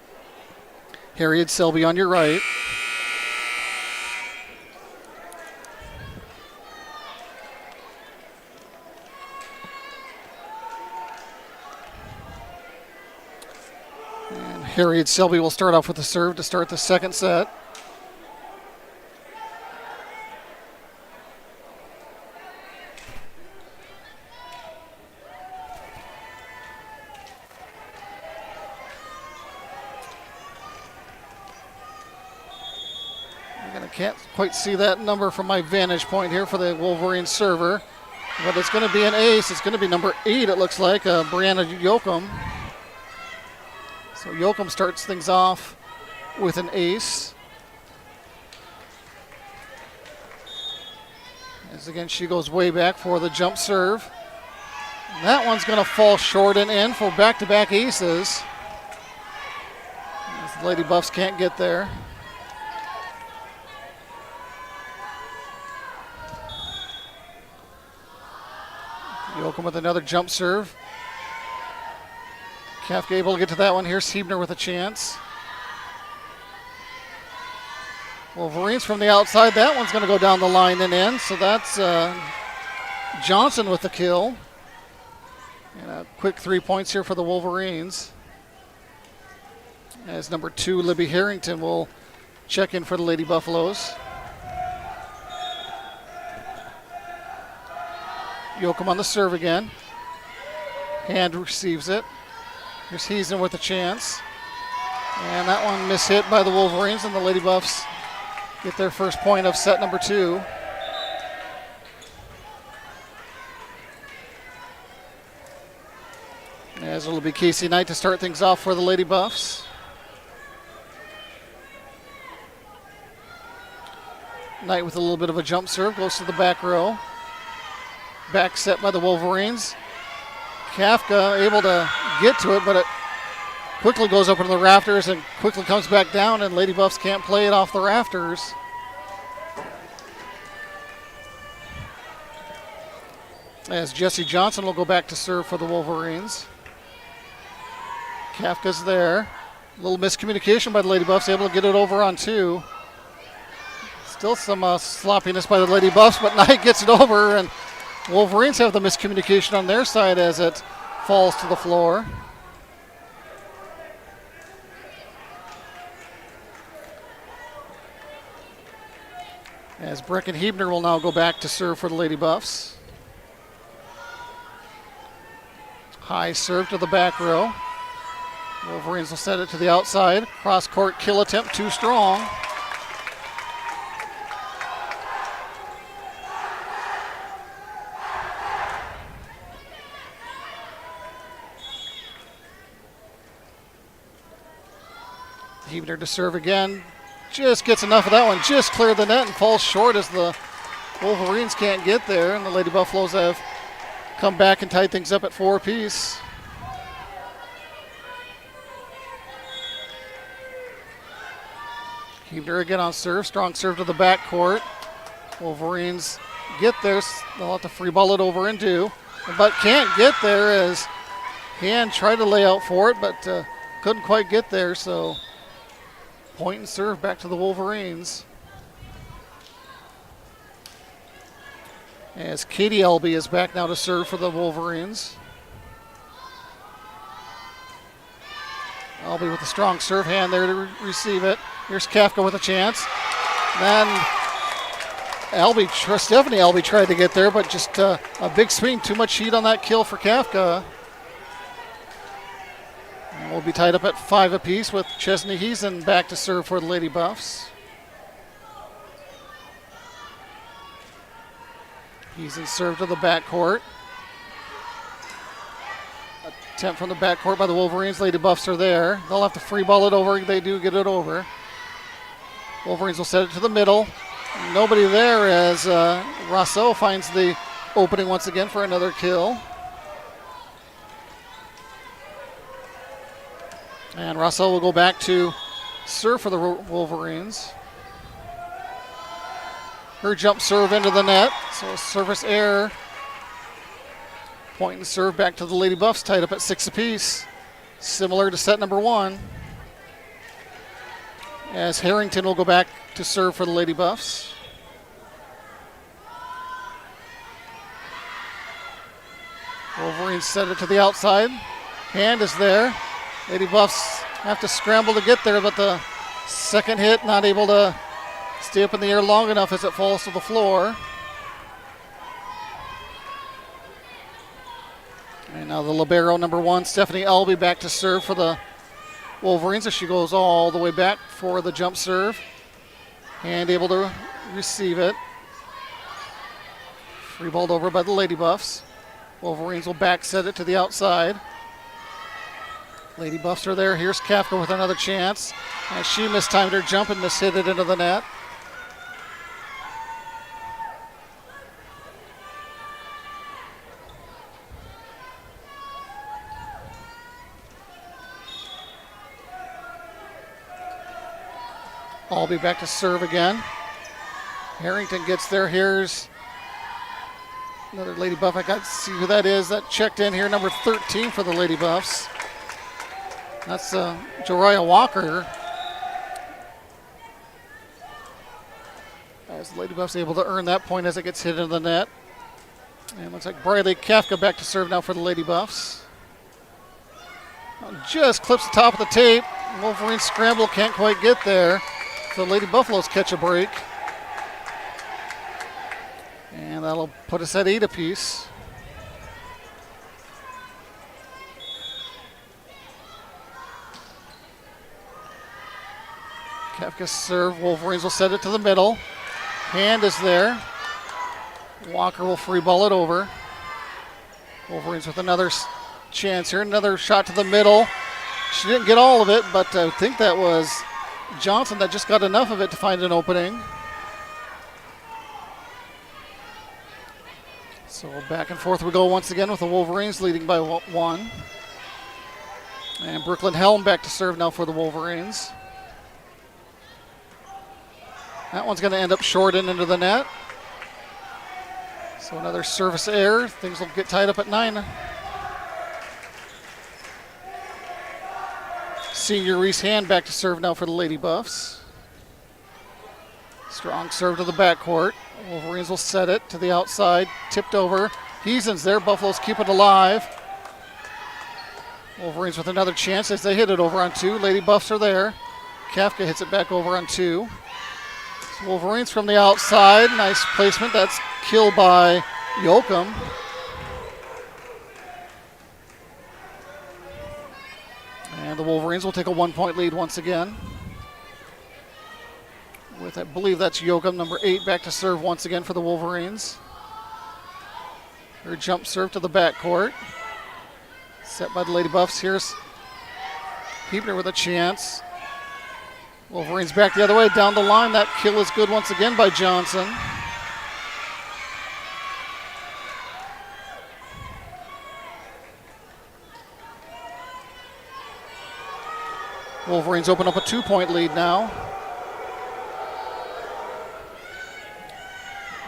Herreid, Selby on your right. And Herreid Selby will start off with the serve to start the second set. Can't quite see that number from my vantage point here for the Wolverines server, but it's going to be an ace. It's going to be number 8, it looks like, Brianna Yoakum. So Yoakum starts things off with an ace. As again, she goes way back for the jump serve. And that one's going to fall short and in for back-to-back aces. As the Lady Buffs can't get there. Yoakum with another jump serve. Kafka able to get to that one. Here's Siebner with a chance. Wolverines from the outside. That one's going to go down the line and in. So that's Johnson with the kill. And a quick 3 points here for the Wolverines. As number 2, Libby Harrington will check in for the Lady Buffaloes. Yoakum on the serve again. Hand receives it. Here's Heason with a chance. And that one mishit by the Wolverines, and the Lady Buffs get their first point of set number 2. As it'll be Casey Knight to start things off for the Lady Buffs. Knight with a little bit of a jump serve, goes to the back row. Back set by the Wolverines. Kafka able to get to it, but it quickly goes up into the rafters and quickly comes back down, and Lady Buffs can't play it off the rafters. As Jesse Johnson will go back to serve for the Wolverines. Kafka's there. A little miscommunication by the Lady Buffs, able to get it over on 2. Still some sloppiness by the Lady Buffs, but Knight gets it over, and Wolverines have the miscommunication on their side as it falls to the floor. As Brecken Hebner will now go back to serve for the Lady Buffs. High serve to the back row. Wolverines will set it to the outside. Cross court kill attempt, too strong. Hebner to serve again. Just gets enough of that one. Just cleared the net and falls short as the Wolverines can't get there. And the Lady Buffaloes have come back and tied things up at 4 apiece. Hebner again on serve. Strong serve to the back court. Wolverines get there. They'll have to free ball it over and do. But can't get there as Hand tried to lay out for it, but couldn't quite get there. So point and serve back to the Wolverines. As Katie Elby is back now to serve for the Wolverines. Elby with a strong serve hand there to receive it. Here's Kafka with a chance. Then Stephanie Elby tried to get there, but just a big swing, too much heat on that kill for Kafka. And we'll be tied up at 5 apiece with Chesney Heason back to serve for the Lady Buffs. Heason served to the backcourt. Attempt from the backcourt by the Wolverines. Lady Buffs are there. They'll have to free ball it over. They do get it over. Wolverines will set it to the middle. Nobody there as Rousseau finds the opening once again for another kill. And Rousseau will go back to serve for the Wolverines. Her jump serve into the net, so a service error. Point and serve back to the Lady Buffs, tied up at 6 apiece. Similar to set number 1. As Harrington will go back to serve for the Lady Buffs. Wolverines set it to the outside. Hand is there. Lady Buffs have to scramble to get there, but the second hit not able to stay up in the air long enough as it falls to the floor. And now the libero number 1, Stephanie Elby, back to serve for the Wolverines as she goes all the way back for the jump serve. And able to receive it. Free balled over by the Lady Buffs. Wolverines will back set it to the outside. Lady Buffs are there. Here's Kafka with another chance. And she mistimed her jump and mishit it into the net. Albee back to serve again. Harrington gets there. Here's another Lady Buff. I got to see who that is. That checked in here, number 13 for the Lady Buffs. That's Joriah Walker. As the Lady Buffs able to earn that point as it gets hit into the net. And looks like Briley Kafka back to serve now for the Lady Buffs. Just clips the top of the tape. Wolverine scramble, can't quite get there. So Lady Buffaloes catch a break. And that'll put us at 8 apiece. Kafka's serve. Wolverines will set it to the middle. Hand is there. Walker will free ball it over. Wolverines with another chance here. Another shot to the middle. She didn't get all of it, but I think that was Johnson that just got enough of it to find an opening. So back and forth we go once again with the Wolverines leading by 1. And Brooklyn Helm back to serve now for the Wolverines. That one's going to end up short and into the net. So another service error. Things will get tied up at 9. Senior Reese Hand back to serve now for the Lady Buffs. Strong serve to the backcourt. Wolverines will set it to the outside. Tipped over. Heasen's there. Buffaloes keep it alive. Wolverines with another chance as they hit it over on 2. Lady Buffs are there. Kafka hits it back over on 2. So Wolverines from the outside. Nice placement. That's killed by Yoakum. And the Wolverines will take a 1-point lead once again. With, I believe that's Yoakum, number 8, back to serve once again for the Wolverines. Her jump serve to the backcourt. Set by the Lady Buffs. Here's Hebner with a chance. Wolverines back the other way, down the line. That kill is good once again by Johnson. Wolverines open up a 2-point lead now.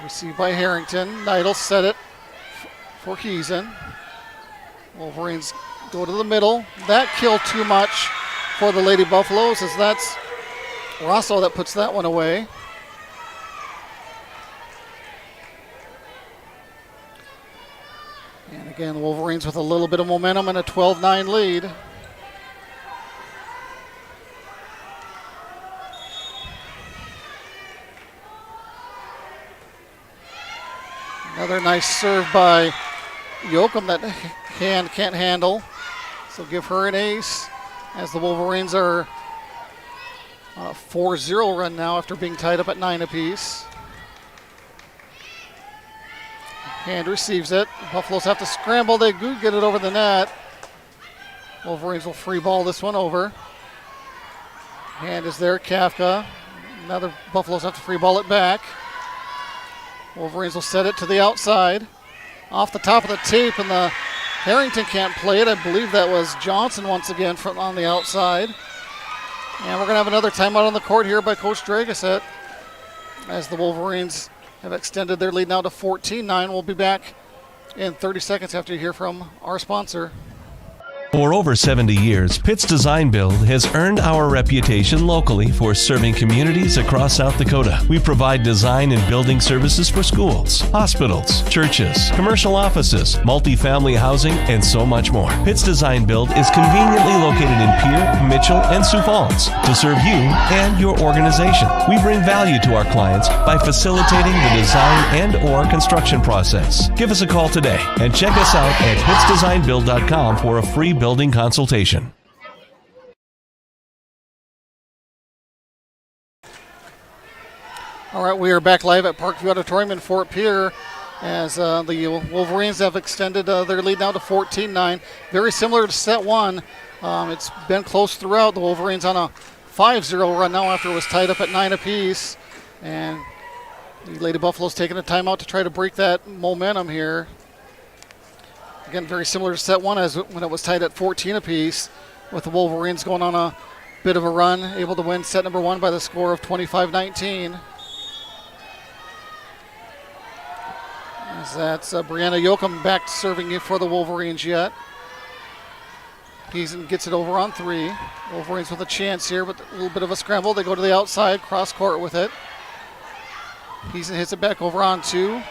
Received by Harrington. Neidl set it for Heesen. Wolverines go to the middle. That killed too much for the Lady Buffaloes, as that's Rosso that puts that one away. And again, the Wolverines with a little bit of momentum and a 12-9 lead. Another nice serve by Yoakum that Hand can't handle. So give her an ace as the Wolverines are on a 4-0 run now after being tied up at 9 apiece. Hand receives it. Buffaloes have to scramble. They do get it over the net. Wolverines will free ball this one over. Hand is there. Kafka. Another Buffaloes have to free ball it back. Wolverines will set it to the outside. Off the top of the tape, and the Harrington can't play it. I believe that was Johnson once again from on the outside. And we're going to have another timeout on the court here by Coach Dragoset as the Wolverines have extended their lead now to 14-9. We'll be back in 30 seconds after you hear from our sponsor. For over 70 years, Pitt's Design Build has earned our reputation locally for serving communities across South Dakota. We provide design and building services for schools, hospitals, churches, commercial offices, multifamily housing, and so much more. Pitt's Design Build is conveniently located in Pierre, Mitchell, and Sioux Falls to serve you and your organization. We bring value to our clients by facilitating the design and/or construction process. Give us a call today and check us out at pittsdesignbuild.com for a free building consultation. All right, we are back live at Parkview Auditorium in Fort Pierre as the Wolverines have extended their lead now to 14-9. Very similar to set one. It's been close throughout. The Wolverines on a 5-0 run now after it was tied up at 9 apiece. And the Lady Buffaloes taking a timeout to try to break that momentum here. Again, very similar to set one as when it was tied at 14 apiece, with the Wolverines going on a bit of a run, able to win set number one by the score of 25-19. As that's Brianna Yoakum back serving for the Wolverines yet. Giesen gets it over on three. Wolverines with a chance here, but a little bit of a scramble. They go to the outside, cross court with it. Giesen hits it back over on two.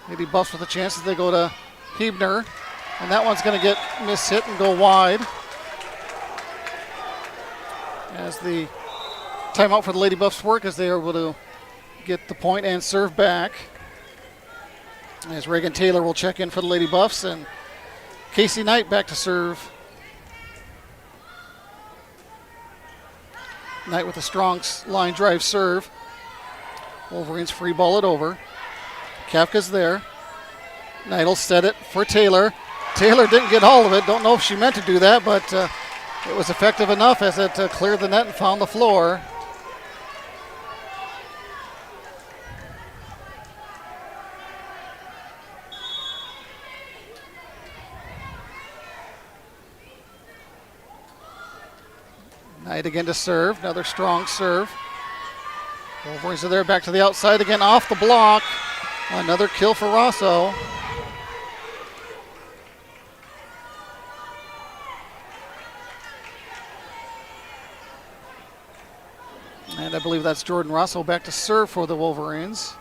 Lady Buffs with a chance as they go to Hebner, and that one's going to get mishit and go wide. As the timeout for the Lady Buffs work as they are able to get the point and serve back. As Reagan Taylor will check in for the Lady Buffs, and Casey Knight back to serve. Knight with a strong line drive serve. Wolverines free ball it over. Kafka's there. Knight will set it for Taylor. Taylor didn't get all of it. Don't know if she meant to do that, but it was effective enough as it cleared the net and found the floor. Knight again to serve. Another strong serve. Wolverines are there, back to the outside again, off the block. Another kill for Rosso. And I believe that's Jordan Rosso back to serve for the Wolverines.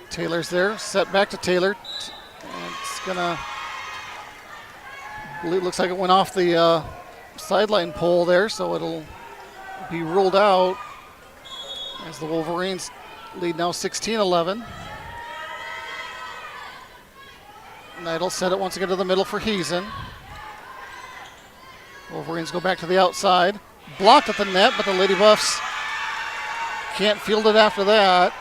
Taylor's there, set back to Taylor. And it's gonna, it looks like it went off the sideline pole there, so it'll be ruled out as the Wolverines lead now 16-11. Knight will set it once again to the middle for Heesen. Wolverines go back to the outside. Blocked at the net, but the Lady Buffs can't field it after that.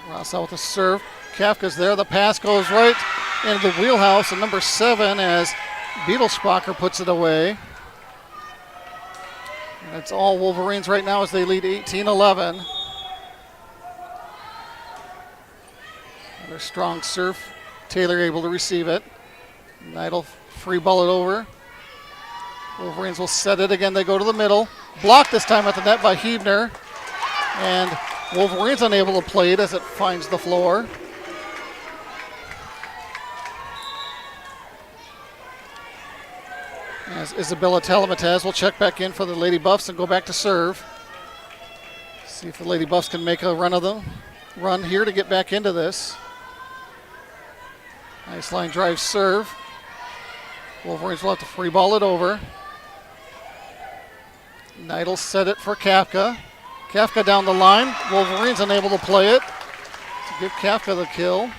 Rosso with a serve. Kafka's there. The pass goes right into the wheelhouse of number 7 as Beetlespacher puts it away. And it's all Wolverines right now as they lead 18-11. Another strong serve. Taylor able to receive it. Knight will free ball it over. Wolverines will set it again. They go to the middle. Blocked this time at the net by Hebner. And Wolverines unable to play it as it finds the floor. As Isabella Talamataz will check back in for the Lady Buffs and go back to serve. See if the Lady Buffs can make a run here to get back into this. Nice line drive serve. Wolverines will have to free ball it over. Knight will set it for Kafka. Kafka down the line. Wolverines unable to play it to give Kafka the kill.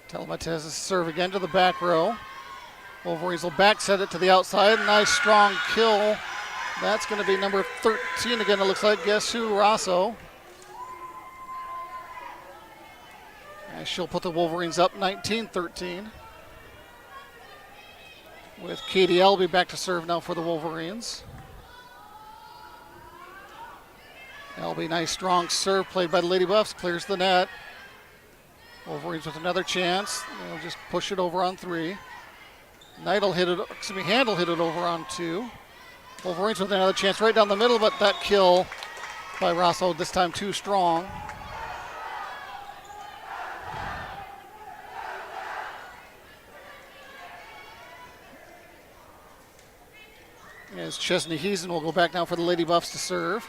Telematez's serve again to the back row. Wolverines will back set it to the outside. Nice strong kill. That's going to be number 13 again, it looks like. Guess who? Rosso. And she'll put the Wolverines up 19-13. With Katie Elby back to serve now for the Wolverines. Elby, nice strong serve played by the Lady Buffs, clears the net. Wolverines with another chance. They'll just push it over on 3. Hand will hit it over on 2. Wolverines with another chance right down the middle, but that kill by Rosso this time too strong. As Chesney Heason will go back now for the Lady Buffs to serve.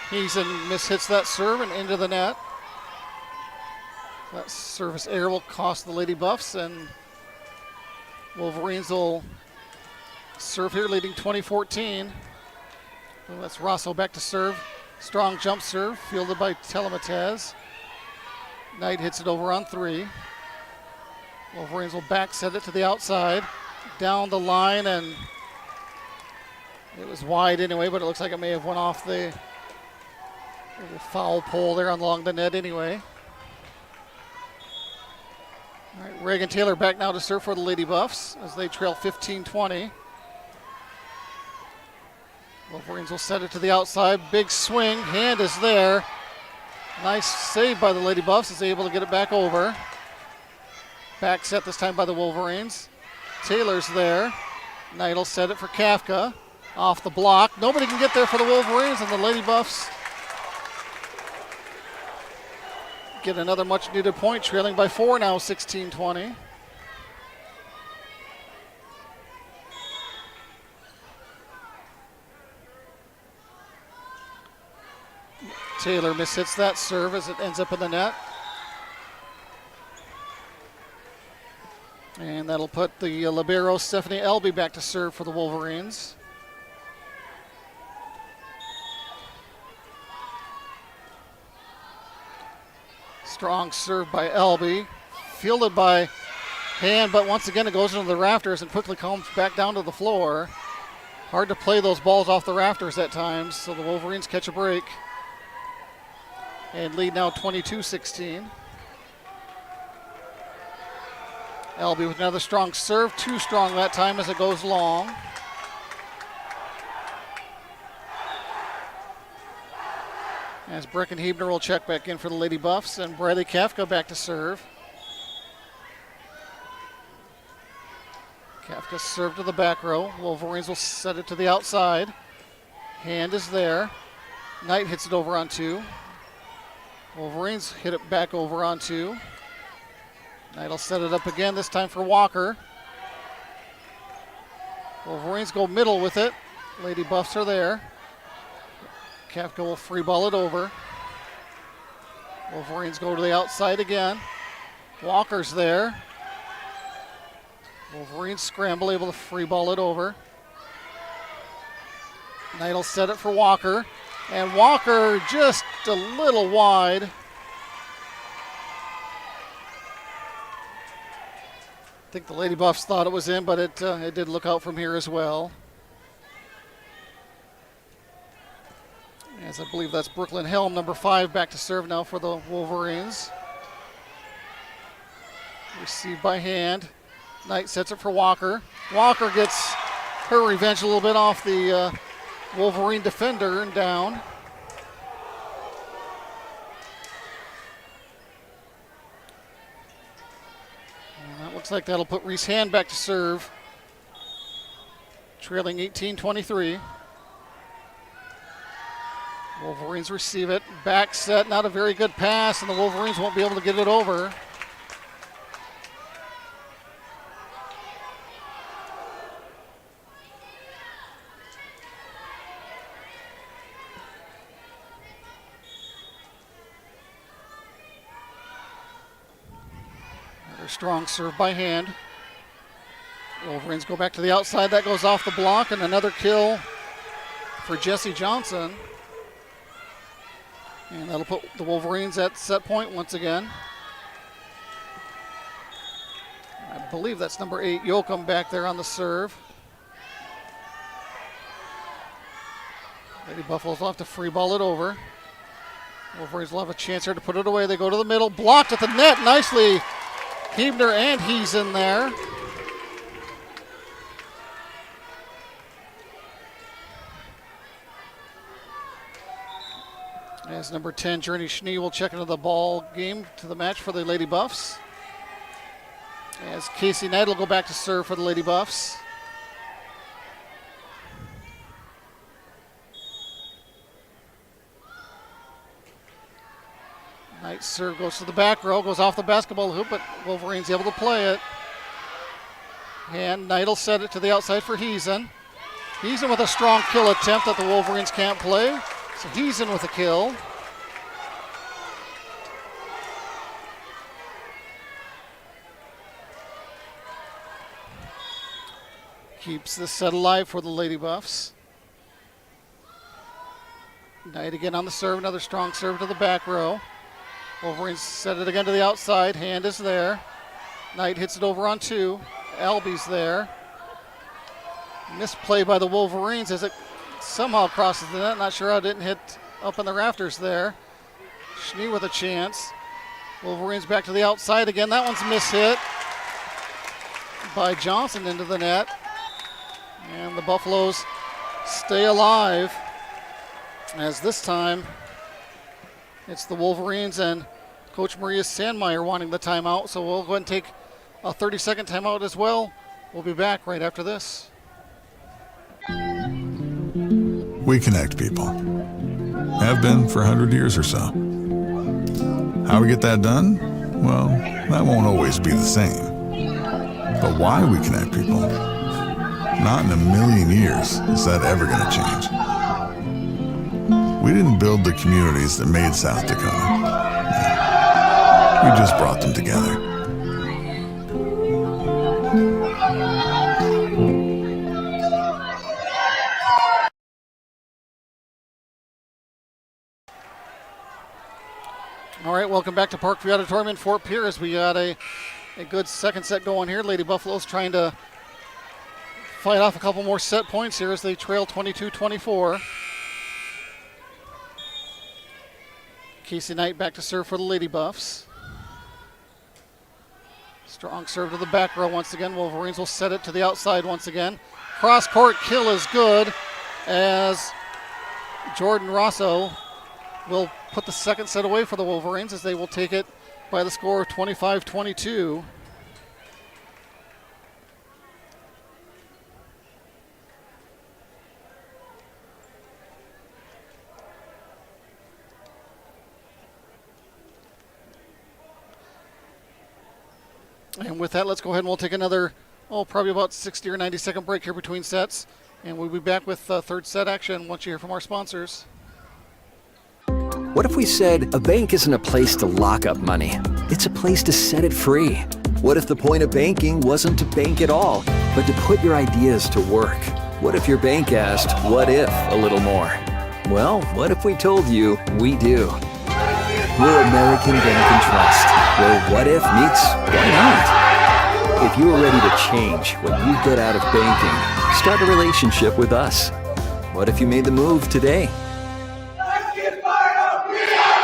Heason mishits that serve and into the net. That service error will cost the Lady Buffs, and Wolverines will serve here, leading 20-14. So that's Rosso back to serve. Strong jump serve, fielded by Telematez. Knight hits it over on 3. Wolverines will back set it to the outside, down the line, and it was wide anyway, but it looks like it may have went off the foul pole there along the net anyway. All right, Reagan Taylor back now to serve for the Lady Buffs as they trail 15-20. Wolverines will set it to the outside. Big swing. Hand is there. Nice save by the Lady Buffs. Is able to get it back over. Back set this time by the Wolverines. Taylor's there. Knight will set it for Kafka. Off the block. Nobody can get there for the Wolverines, and the Lady Buffs get another much needed point, trailing by 4 now, 16-20. Taylor mishits that serve as it ends up in the net. And that'll put the libero Stephanie Elby back to serve for the Wolverines. Strong serve by Elby, fielded by Hand, but once again it goes into the rafters and quickly comes back down to the floor. Hard to play those balls off the rafters at times, so the Wolverines catch a break and lead now 22-16. Elby with another strong serve, too strong that time as it goes long. As Brecken Hebner will check back in for the Lady Buffs, and Bradley Kafka back to serve. Kafka serve to the back row. Wolverines will set it to the outside. Hand is there. Knight hits it over on 2. Wolverines hit it back over on 2. Knight will set it up again, this time for Walker. Wolverines go middle with it. Lady Buffs are there. Kafka will free ball it over. Wolverines go to the outside again. Walker's there. Wolverines scramble, able to free ball it over. Knight will set it for Walker. And Walker just a little wide. I think the Lady Buffs thought it was in, but it did look out from here as well. As I believe that's Brooklyn Helm, number 5, back to serve now for the Wolverines. Received by Hand. Knight sets it for Walker. Walker gets her revenge a little bit off the Wolverine defender and down. And that looks like that'll put Reese Hand back to serve. Trailing 18-23. Wolverines receive it. Back set, not a very good pass, and the Wolverines won't be able to get it over. Another strong serve by Hand. Wolverines go back to the outside. That goes off the block, and another kill for Jesse Johnson. And that'll put the Wolverines at set point once again. I believe that's number 8, Yoakum, back there on the serve. Lady Buffaloes will have to free ball it over. Wolverines will have a chance here to put it away. They go to the middle, blocked at the net nicely. Hebner, and he's in there. As number 10, Journey Schnee will check into the ball game to the match for the Lady Buffs. As Casey Knight will go back to serve for the Lady Buffs. Knight's serve goes to the back row, goes off the basketball hoop, but Wolverines able to play it. And Knight will set it to the outside for Heesen. Heesen with a strong kill attempt that the Wolverines can't play. So Heesen with a kill. Keeps the set alive for the Lady Buffs. Knight again on the serve, another strong serve to the back row. Wolverines set it again to the outside, hand is there. Knight hits it over on 2. Albie's there. Misplay by the Wolverines as it somehow crosses the net. Not sure how it didn't hit up in the rafters there. Schnee with a chance. Wolverines back to the outside again. That one's mishit by Johnson into the net. And the Buffaloes stay alive as this time it's the Wolverines and Coach Maria Sandmeyer wanting the timeout. So we'll go ahead and take a 30-second timeout as well. We'll be back right after this. We connect people. Have been for 100 years or so. How we get that done? Well, that won't always be the same. But why we connect people? Not in a million years is that ever going to change. We didn't build the communities that made South Dakota. We just brought them together. All right, welcome back to Parkview Auditorium in Fort Pierce. We got a good second set going here. Lady Buffaloes trying to fight off a couple more set points here as they trail 22-24. Casey Knight back to serve for the Lady Buffs. Strong serve to the back row once again. Wolverines will set it to the outside once again. Cross court kill is good as Jordan Rosso will put the second set away for the Wolverines as they will take it by the score of 25-22. And with that, let's go ahead and we'll take another, probably about 60 or 90 second break here between sets. And we'll be back with third set action once you hear from our sponsors. What if we said a bank isn't a place to lock up money? It's a place to set it free. What if the point of banking wasn't to bank at all, but to put your ideas to work? What if your bank asked, what if, a little more? Well, what if we told you we do? We're American Bank and Trust, where what if meets why not? If you are ready to change what you get out of banking, start a relationship with us. What if you made the move today?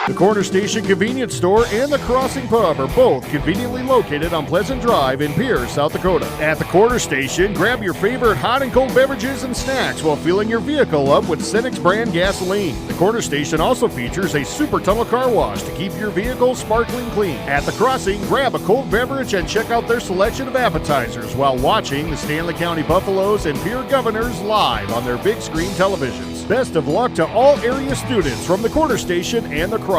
The Corner Station Convenience Store and the Crossing Pub are both conveniently located on Pleasant Drive in Pierce, South Dakota. At the Corner Station, grab your favorite hot and cold beverages and snacks while filling your vehicle up with Cenex brand gasoline. The Corner Station also features a super tunnel car wash to keep your vehicle sparkling clean. At the Crossing, grab a cold beverage and check out their selection of appetizers while watching the Stanley County Buffaloes and Pierre Governors live on their big screen televisions. Best of luck to all area students from the Corner Station and the Crossing.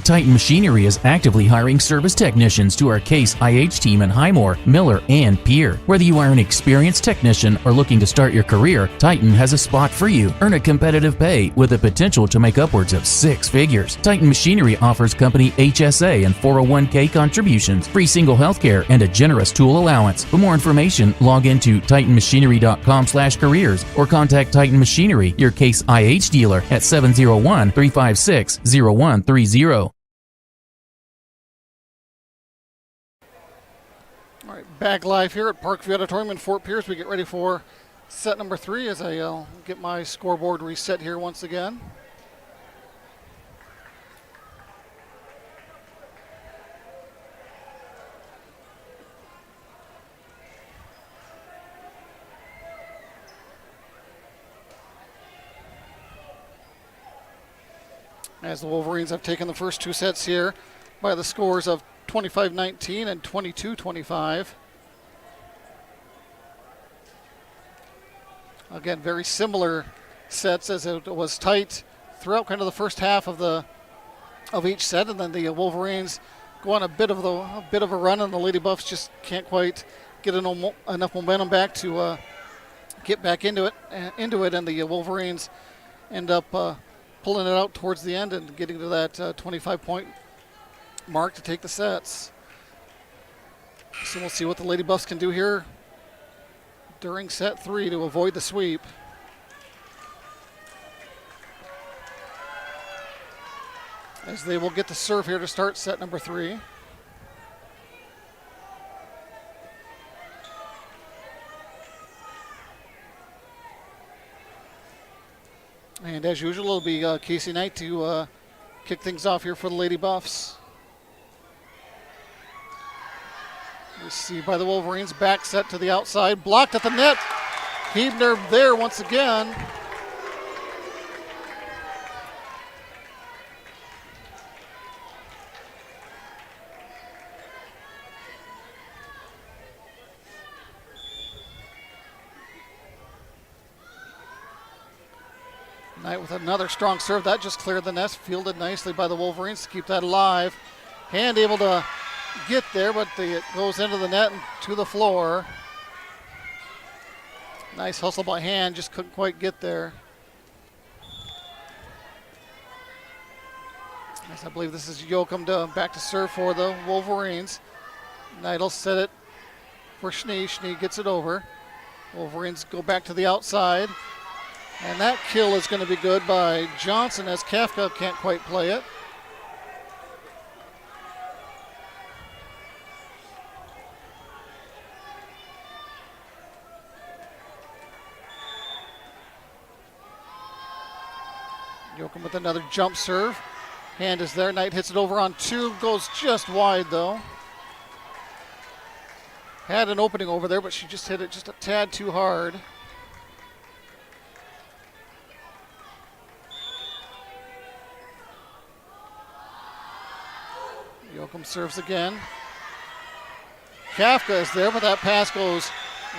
Titan Machinery is actively hiring service technicians to our Case IH team in Highmore, Miller, and Pierre. Whether you are an experienced technician or looking to start your career, Titan has a spot for you. Earn a competitive pay with the potential to make upwards of 6 figures. Titan Machinery offers company HSA and 401k contributions, free single health care, and a generous tool allowance. For more information, log into titanmachinery.com/careers or contact Titan Machinery, your Case IH dealer, at 701-356-0130. Back live here at Parkview Auditorium in Fort Pierce. We get ready for set number 3 as I get my scoreboard reset here once again. as the Wolverines have taken the first two sets here by the scores of 25-19 and 22-25. Again, very similar sets as it was tight throughout kind of the first half of each set, and then the Wolverines go on a bit of a run, and the Lady Buffs just can't quite get enough momentum back to get back into it, and the Wolverines end up pulling it out towards the end and getting to that 25-point mark to take the sets. So we'll see what the Lady Buffs can do here during set 3 to avoid the sweep. As they will get the serve here to start set number 3. And as usual, it'll be Casey Knight to kick things off here for the Lady Buffs. Received by the Wolverines, back set to the outside, blocked at the net. Hebner there once again. Knight with another strong serve. That just cleared the net, fielded nicely by the Wolverines to keep that alive. Hand able to get there, but it goes into the net and to the floor. Nice hustle by Hand, just couldn't quite get there. As I believe this is Yoakum back to serve for the Wolverines. Knight will set it for Schnee. Schnee gets it over. Wolverines go back to the outside. And that kill is going to be good by Johnson as Kafka can't quite play it. Yoakum with another jump serve. Hand is there. Knight hits it over on 2. Goes just wide though. Had an opening over there, but she just hit it just a tad too hard. Yoakum serves again. Kafka is there, but that pass goes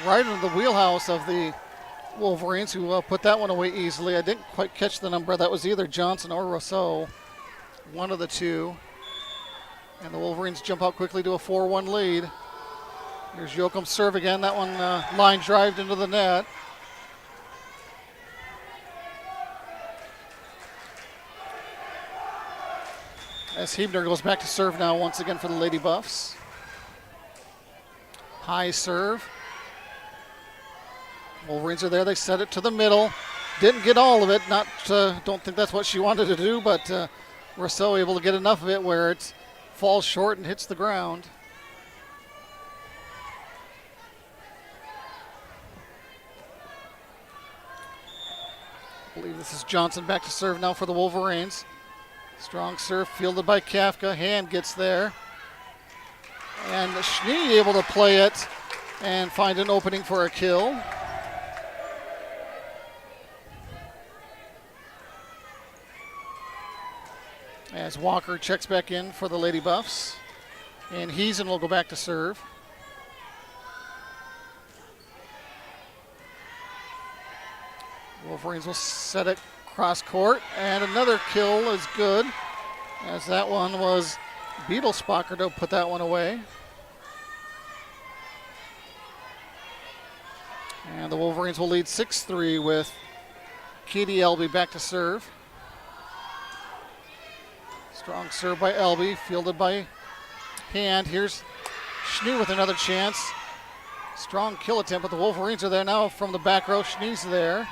right into the wheelhouse of the Wolverines, who put that one away easily. I didn't quite catch the number. That was either Johnson or Rousseau, one of the two. And the Wolverines jump out quickly to a 4-1 lead. Here's Yoakum's serve again. That one line drived into the net. As Hebner goes back to serve now once again for the Lady Buffs. High serve. Wolverines are there. They set it to the middle. Didn't get all of it. Don't think that's what she wanted to do, but Rousseau able to get enough of it where it falls short and hits the ground. I believe this is Johnson back to serve now for the Wolverines. Strong serve fielded by Kafka. Hand gets there. And Schnee able to play it and find an opening for a kill. As Walker checks back in for the Lady Buffs. And Heesen will go back to serve. Wolverines will set it cross court, and another kill is good, as that one was Beetlespacher to put that one away. And the Wolverines will lead 6-3 with Katie Elby back to serve. Strong serve by Elby, fielded by Hand. Here's Schnee with another chance. Strong kill attempt, but the Wolverines are there now from the back row. Schnee's there.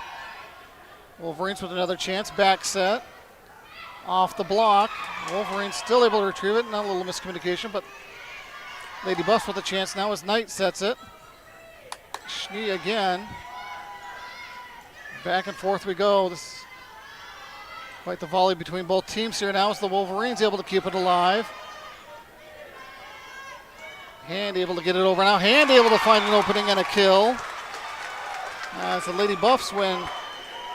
Wolverines with another chance, back set. Off the block. Wolverines still able to retrieve it. Not a little miscommunication, but Lady Buffs with a chance now as Knight sets it. Schnee again. Back and forth we go. This is quite the volley between both teams here now as the Wolverines able to keep it alive. Hand able to get it over now. Hand able to find an opening and a kill. As the Lady Buffs win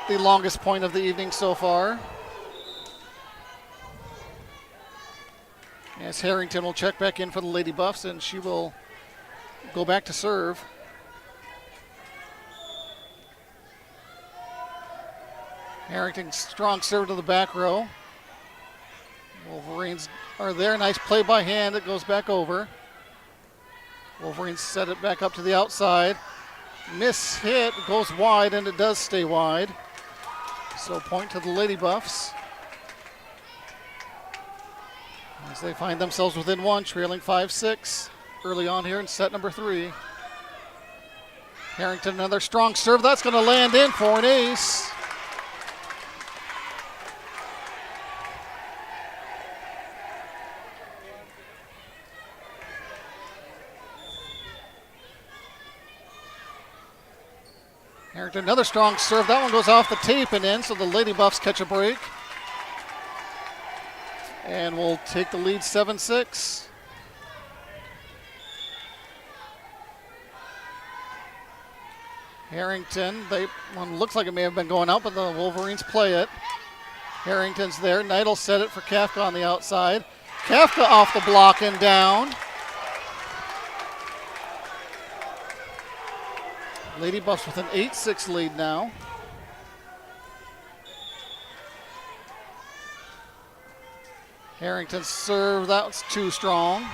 the longest point of the evening so far. As Harrington will check back in for the Lady Buffs, and she will go back to serve. Harrington, strong serve to the back row. Wolverines are there. Nice play by hand. It goes back over. Wolverines set it back up to the outside. Miss hit, goes wide, and it does stay wide. So point to the Lady Buffs as they find themselves within one, trailing 5-6 early on here in set number 3. Harrington, another strong serve. That's going to land in for an ace. Harrington, another strong serve. That one goes off the tape and in, so the Lady Buffs catch a break. And we'll take the lead 7-6. Harrington, one looks like it may have been going out, but the Wolverines play it. Harrington's there. Knight set it for Kafka on the outside. Kafka off the block and down. Lady Buffs with an 8-6 lead now. Harrington's serve, that was too strong.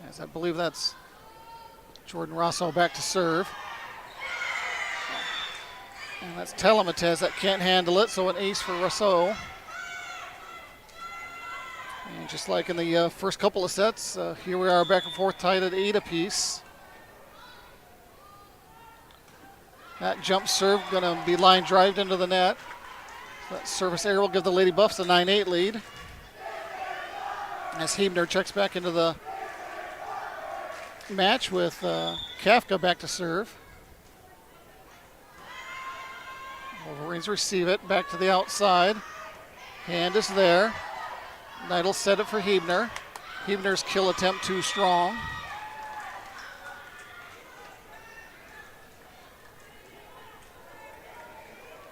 As I believe that's Jordan Rosso back to serve. And that's Telematez that can't handle it, so an ace for Rousseau. And just like in the first couple of sets, here we are back and forth tied at 8 apiece. That jump serve going to be line drived into the net. That service error will give the Lady Buffs a 9-8 lead. As Hebner checks back into the match with Kafka back to serve. Wolverines receive it, back to the outside. Hand is there. Knight will set it for Hebner. Hebner's kill attempt too strong.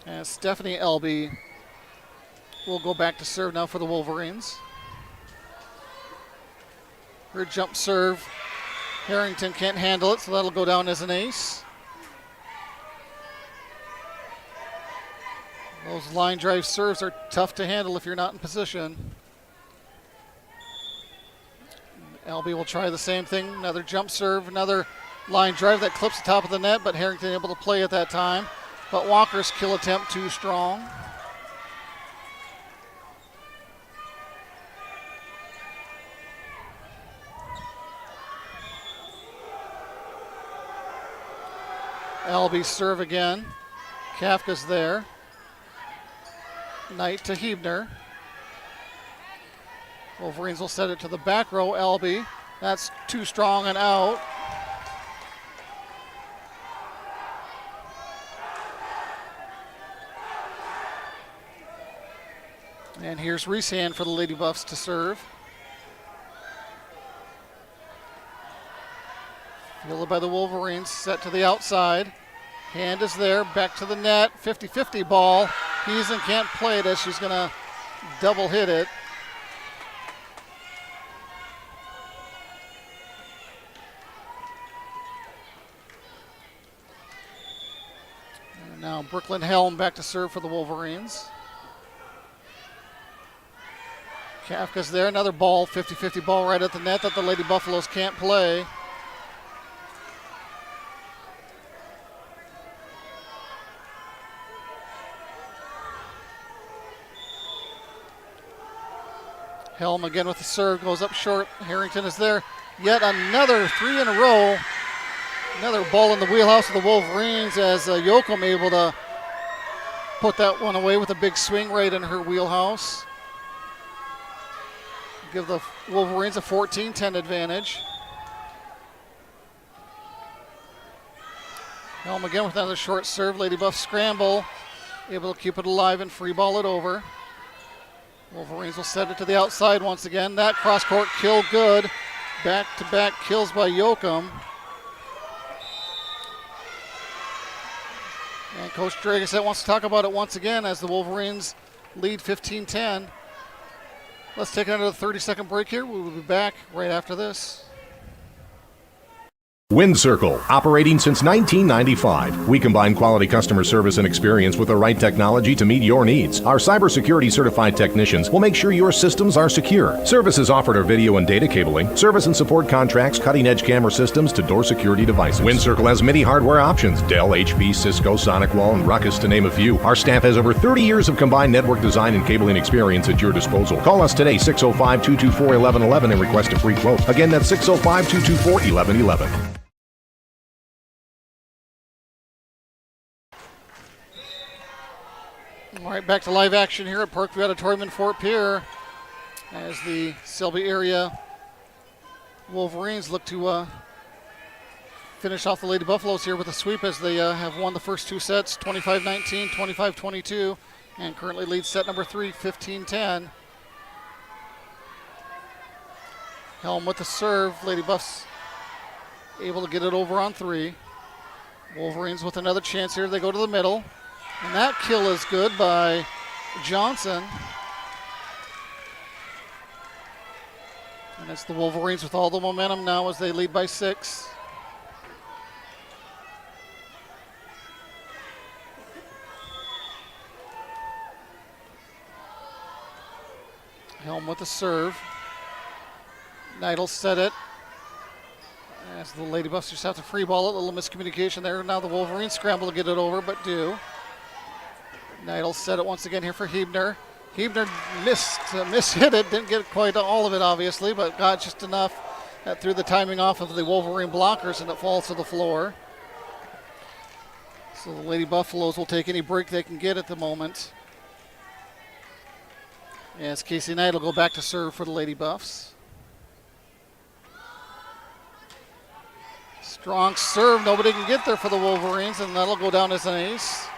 And Stephanie Elby will go back to serve now for the Wolverines. Her jump serve. Harrington can't handle it, so that'll go down as an ace. Those line drive serves are tough to handle if you're not in position. Elby will try the same thing. Another jump serve, another line drive that clips the top of the net, but Harrington able to play at that time. But Walker's kill attempt too strong. Elby serve again. Kafka's there. Knight to Hebner. Wolverines will set it to the back row. Elby. That's too strong and out. And here's Reeshand for the Lady Buffs to serve. Fielded by the Wolverines, set to the outside. Hand is there, back to the net, 50-50 ball. Heason can't play it as she's gonna double hit it. And now Brooklyn Helm back to serve for the Wolverines. Kafka's there, another ball, 50-50 ball right at the net that the Lady Buffaloes can't play. Helm again with the serve, goes up short. Harrington is there. Yet another 3 in a row. Another ball in the wheelhouse of the Wolverines as Yoakum able to put that one away with a big swing right in her wheelhouse. Give the Wolverines a 14-10 advantage. Helm again with another short serve. Lady Buff scramble. Able to keep it alive and free ball it over. Wolverines will set it to the outside once again. That cross-court kill good. Back-to-back kills by Yoakum. And Coach Dragoset wants to talk about it once again as the Wolverines lead 15-10. Let's take another 30-second break here. We will be back right after this. Wind Circle, operating since 1995. We combine quality customer service and experience with the right technology to meet your needs. Our cybersecurity certified technicians will make sure your systems are secure. Services offered are video and data cabling, service and support contracts, cutting-edge camera systems to door security devices. Wind Circle has many hardware options: Dell, HP, Cisco, SonicWall, and Ruckus, to name a few. Our staff has over 30 years of combined network design and cabling experience at your disposal. Call us today, 605-224-1111, and request a free quote. Again, that's 605-224-1111. All right, back to live action here at Parkview Auditorium in Fort Pierre as the Selby area Wolverines look to finish off the Lady Buffaloes here with a sweep as they have won the first two sets, 25-19, 25-22, and currently lead set number 3, 15-10. Helm with the serve. Lady Buffs able to get it over on 3. Wolverines with another chance here. They go to the middle. And that kill is good by Johnson. And it's the Wolverines with all the momentum now as they lead by 6. Helm with the serve. Knight set it. As the Lady Buffs just have to free ball it. A little miscommunication there. Now the Wolverines scramble to get it over, but do. Knight set it once again here for Hebner. Hebner mishit it. Didn't get quite all of it, obviously, but got just enough that threw the timing off of the Wolverine blockers, and it falls to the floor. So the Lady Buffaloes will take any break they can get at the moment. As Casey Knight will go back to serve for the Lady Buffs. Strong serve. Nobody can get there for the Wolverines, and that'll go down as an ace.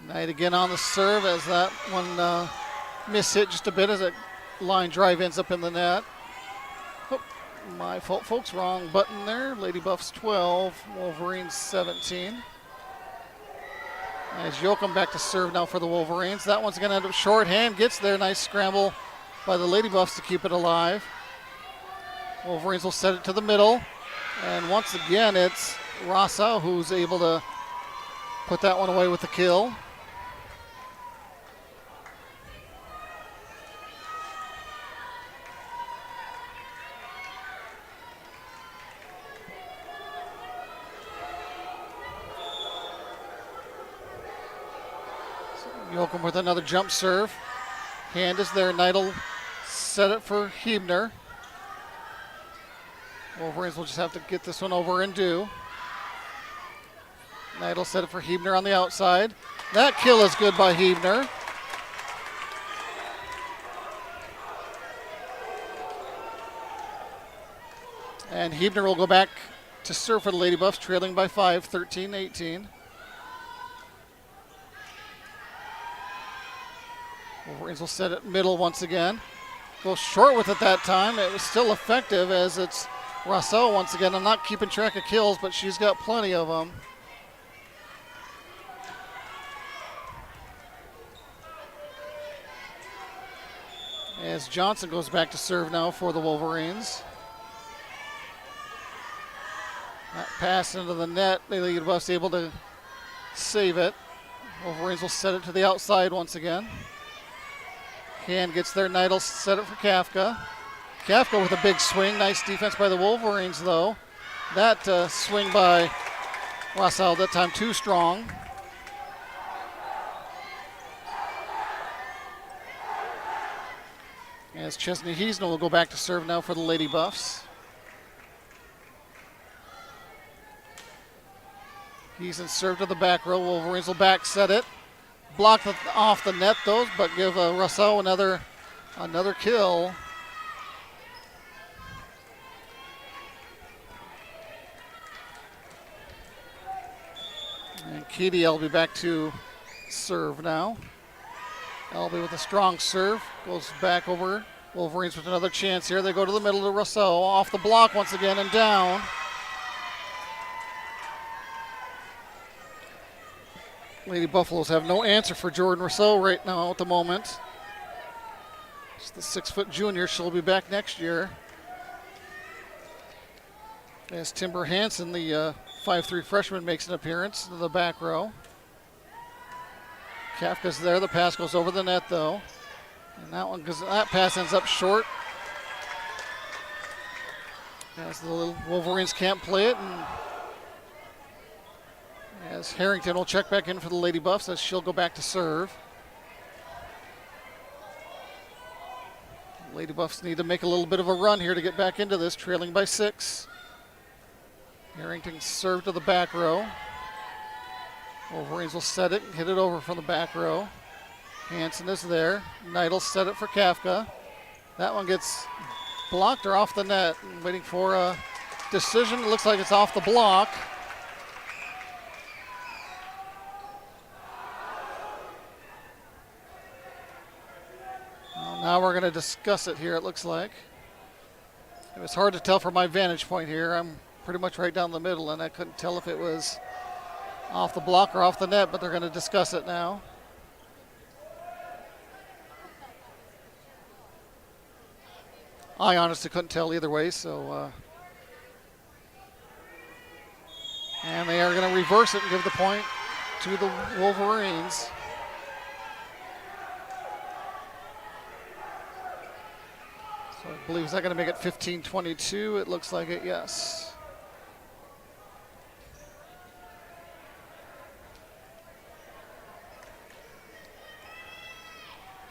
Knight again on the serve as that one mishit just a bit as a line drive ends up in the net. Oh, my fault, folks. Wrong button there. Lady Buffs 12, Wolverines 17. As Yoakum back to serve now for the Wolverines. That one's going to end up shorthand. Gets there. Nice scramble by the Lady Buffs to keep it alive. Wolverines will set it to the middle. And once again, it's Rossau who's able to put that one away with the kill. Yoakum with another jump serve. Hand is there. Knight set it for Hebner. Wolverines will just have to get this one over and do. Knight set it for Hebner on the outside. That kill is good by Hebner. And Hebner will go back to serve for the Lady Buffs, trailing by 5, 13-18. Wolverines will set it middle once again. Go short with it that time. It was still effective as it's Rousseau once again. I'm not keeping track of kills, but she's got plenty of them. As Johnson goes back to serve now for the Wolverines. That pass into the net. The Lady Buffs able to save it. Wolverines will set it to the outside once again. Hand gets there. Knight will set it for Kafka. Kafka with a big swing. Nice defense by the Wolverines, though. That swing by Rossau that time too strong. As Chesney Heasnell will go back to serve now for the Lady Buffs. Heasnell serve to the back row. Wolverines will back set it. Block off the net, though, but give Rousseau another kill. And Katie will be back to serve now. Selby with a strong serve. Goes back over. Wolverines with another chance here. They go to the middle to Rousseau. Off the block once again and down. Lady Buffaloes have no answer for Jordan Rousseau right now at the moment. It's the 6-foot junior. She'll be back next year. As Timber Hansen, the 5'3" freshman, makes an appearance in the back row. Kafka's there. The pass goes over the net, though. And that pass ends up short. As the little Wolverines can't play it. And as Harrington will check back in for the Lady Buffs as she'll go back to serve. Lady Buffs need to make a little bit of a run here to get back into this, trailing by 6. Harrington served to the back row. Wolverines will set it and hit it over from the back row. Hansen is there. Knight will set it for Kafka. That one gets blocked or off the net. Waiting for a decision. It looks like it's off the block. Well, now we're going to discuss it here, it looks like. It was hard to tell from my vantage point here. I'm pretty much right down the middle, and I couldn't tell if it was off the block or off the net, but they're going to discuss it now. I honestly couldn't tell either way, so. And they are going to reverse it and give the point to the Wolverines. So I believe, is that going to make it 15-22? It looks like it, yes.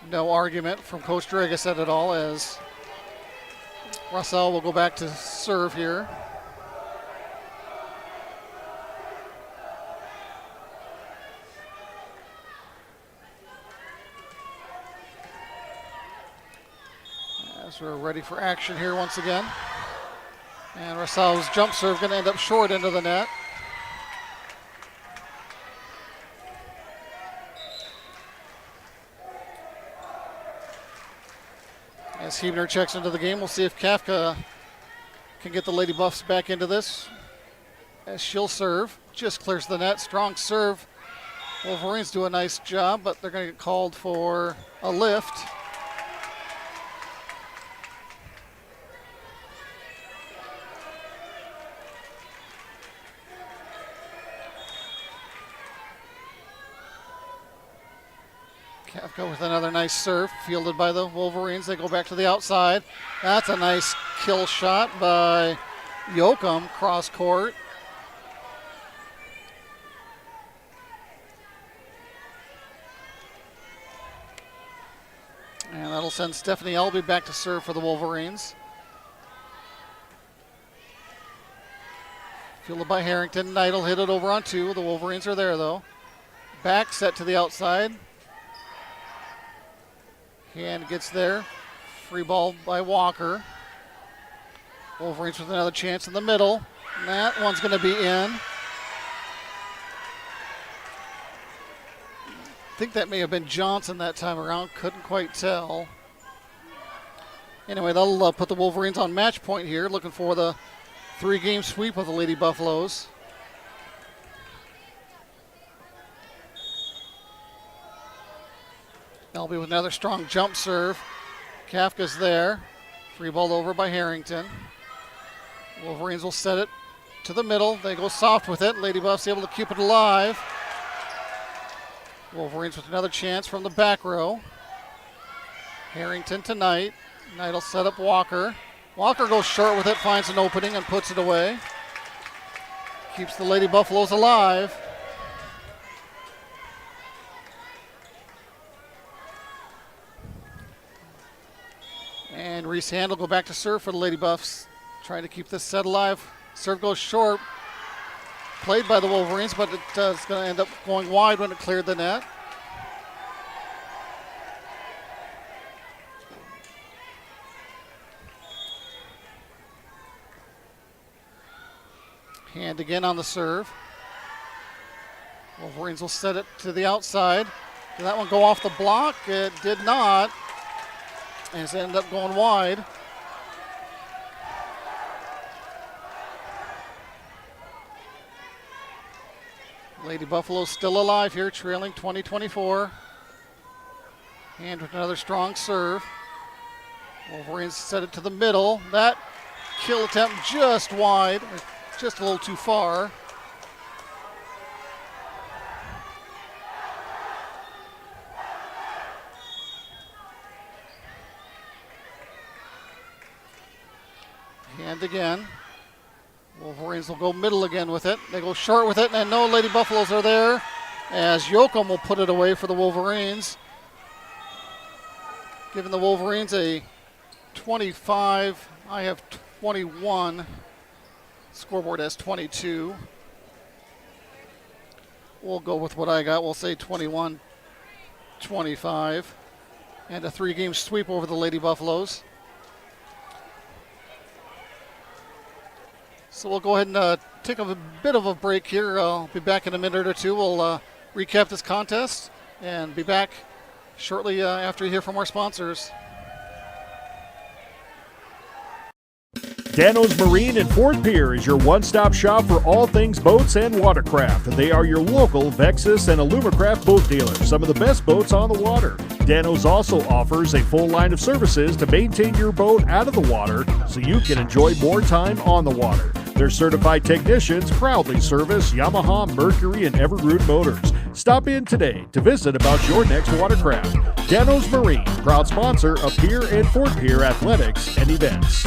No argument from Coach Dragasset at all, as Russell will go back to serve here. As we're ready for action here once again. And Russell's jump serve going to end up short into the net. As Huebner checks into the game, we'll see if Kafka can get the Lady Buffs back into this. As she'll serve, just clears the net. Strong serve. Wolverines do a nice job, but they're going to get called for a lift. Kafka with another nice serve, fielded by the Wolverines. They go back to the outside. That's a nice kill shot by Yoakum, cross court. And that'll send Stephanie Elby back to serve for the Wolverines. Fielded by Harrington. Knight will hit it over on 2. The Wolverines are there, though. Back set to the outside. Hand gets there. Free ball by Walker. Wolverines with another chance in the middle. And that one's going to be in. I think that may have been Johnson that time around. Couldn't quite tell. Anyway, that'll put the Wolverines on match point here, looking for the 3-game sweep of the Lady Buffaloes. Selby with another strong jump serve. Kafka's there. Free ball over by Harrington. Wolverines will set it to the middle. They go soft with it. Lady Buffs able to keep it alive. Wolverines with another chance from the back row. Harrington to Knight. Knight will set up Walker. Walker goes short with it, finds an opening and puts it away. Keeps the Lady Buffaloes alive. And Reese Hand will go back to serve for the Lady Buffs, trying to keep this set alive. Serve goes short. Played by the Wolverines, but it's going to end up going wide when it cleared the net. Hand again on the serve. Wolverines will set it to the outside. Did that one go off the block? It did not. And it's ended up going wide. Lady Buffalo's still alive here, trailing 20-24. And with another strong serve. Wolverines set it to the middle. That kill attempt just wide, just a little too far. And again, Wolverines will go middle again with it. They go short with it, and no Lady Buffaloes are there, as Yoakum will put it away for the Wolverines. Giving the Wolverines a 25. I have 21. Scoreboard has 22. We'll go with what I got. We'll say 21-25. And a 3-game sweep over the Lady Buffaloes. So we'll go ahead and take a bit of a break here. I'll be back in a minute or two. We'll recap this contest and be back shortly after you hear from our sponsors. Dano's Marine in Fort Pierre is your one-stop shop for all things boats and watercraft. They are your local Vexus and Alumacraft boat dealer, some of the best boats on the water. Dano's also offers a full line of services to maintain your boat out of the water so you can enjoy more time on the water. Their certified technicians proudly service Yamaha, Mercury, and Everroot motors. Stop in today to visit about your next watercraft. Dano's Marine, proud sponsor of Pierre and Fort Pierre athletics and events.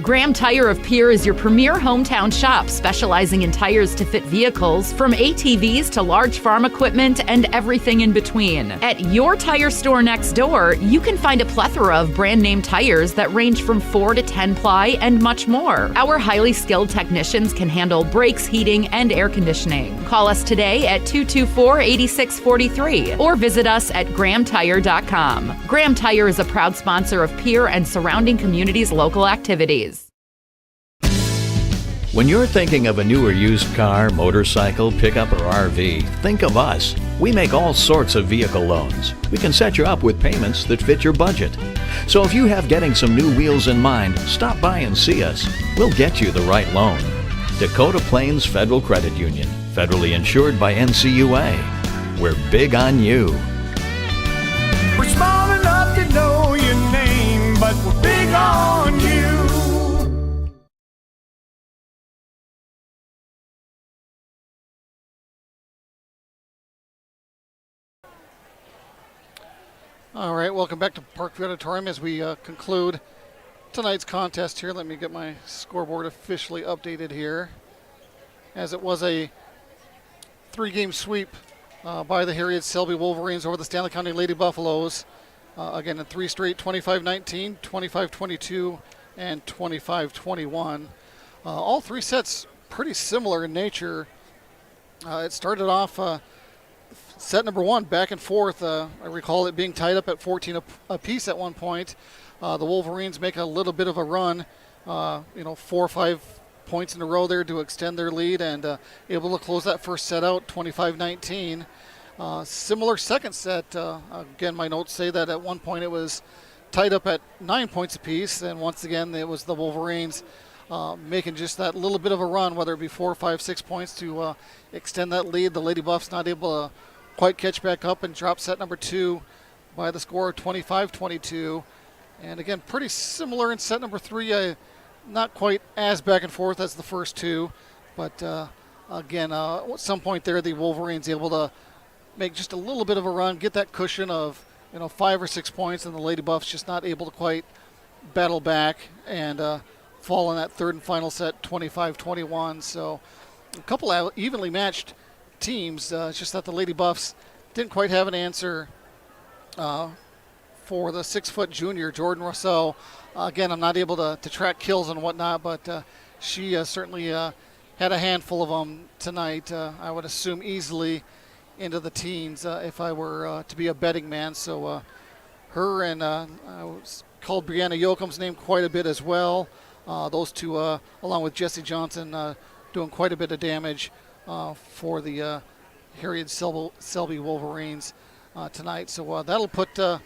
Graham Tire of Pierre is your premier hometown shop, specializing in tires to fit vehicles, from ATVs to large farm equipment and everything in between. At your tire store next door, you can find a plethora of brand name tires that range from 4 to 10 ply and much more. Our highly skilled technicians can handle brakes, heating, and air conditioning. Call us today at 224-8643 or visit us at grahamtire.com. Graham Tire is a proud sponsor of Pierre and surrounding communities' local activities. When you're thinking of a new or used car, motorcycle, pickup, or RV, think of us. We make all sorts of vehicle loans. We can set you up with payments that fit your budget. So if you have getting some new wheels in mind, stop by and see us. We'll get you the right loan. Dakota Plains Federal Credit Union, federally insured by NCUA. We're big on you. We're small enough to know your name, but we're big on you. All right, welcome back to Parkview Auditorium as we conclude tonight's contest here. Let me get my scoreboard officially updated here, as it was a 3-game sweep by the Herreid Selby Wolverines over the Stanley County Lady Buffaloes. Again, in 3 straight, 25-19, 25-22, and 25-21. All 3 sets pretty similar in nature. It started off set number 1, back and forth. I recall it being tied up at 14 apiece at one point. The Wolverines make a little bit of a run, 4 or 5 points in a row there to extend their lead, and able to close that first set out 25-19. Similar second set. Again, my notes say that at one point it was tied up at 9 points apiece, and once again it was the Wolverines making just that little bit of a run, whether it be 4, 5, 6 points to extend that lead. The Lady Buffs not able to quite catch back up and drop set number 2 by the score of 25-22. And again, pretty similar in set number 3. Not quite as back and forth as the first 2, but again, at some point there, the Wolverines able to make just a little bit of a run, get that cushion of 5 or 6 points, and the Lady Buffs just not able to quite battle back and fall in that third and final set, 25-21. So a couple of evenly matched teams. It's just that the Lady Buffs didn't quite have an answer for the 6-foot junior, Jordan Rousseau. Again, I'm not able to track kills and whatnot, but she certainly had a handful of them tonight. I would assume easily into the teens if I were to be a betting man. So her and I called Brianna Yoakum's name quite a bit as well. Those two, along with Jesse Johnson, doing quite a bit of damage for the Herreid Selby Wolverines tonight. So that'll put the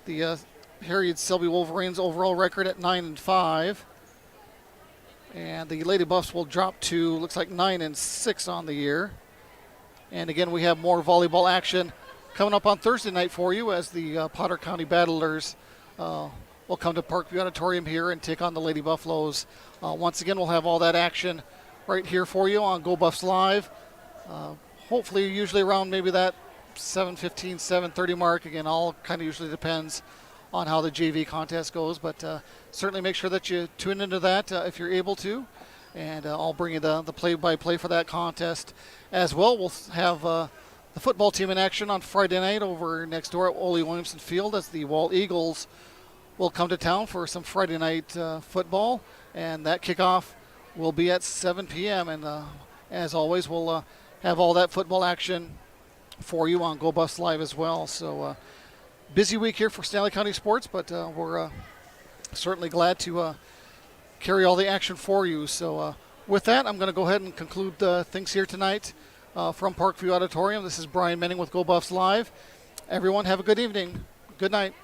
Herreid Selby Wolverines overall record at 9-5. And the Lady Buffs will drop to, looks like 9-6 on the year. And again, we have more volleyball action coming up on Thursday night for you as the Potter County Battlers will come to Parkview Auditorium here and take on the Lady Buffaloes. Once again, we'll have all that action right here for you on Go Buffs Live. Hopefully, usually around maybe that 7:15, 7:30 mark. Again, all kind of usually depends on how the JV contest goes, but certainly make sure that you tune into that if you're able to. And I'll bring you the play-by-play for that contest as well. We'll have the football team in action on Friday night over next door at Ole Williamson Field as the Wall Eagles will come to town for some Friday night football. And that kickoff will be at 7 p.m. And as always, we'll have all that football action for you on Go Buffs Live as well. So busy week here for Stanley County Sports, but we're certainly glad to carry all the action for you. So with that, I'm going to go ahead and conclude things here tonight from Parkview Auditorium. This is Brian Menning with Go Buffs Live. Everyone have a good evening. Good night.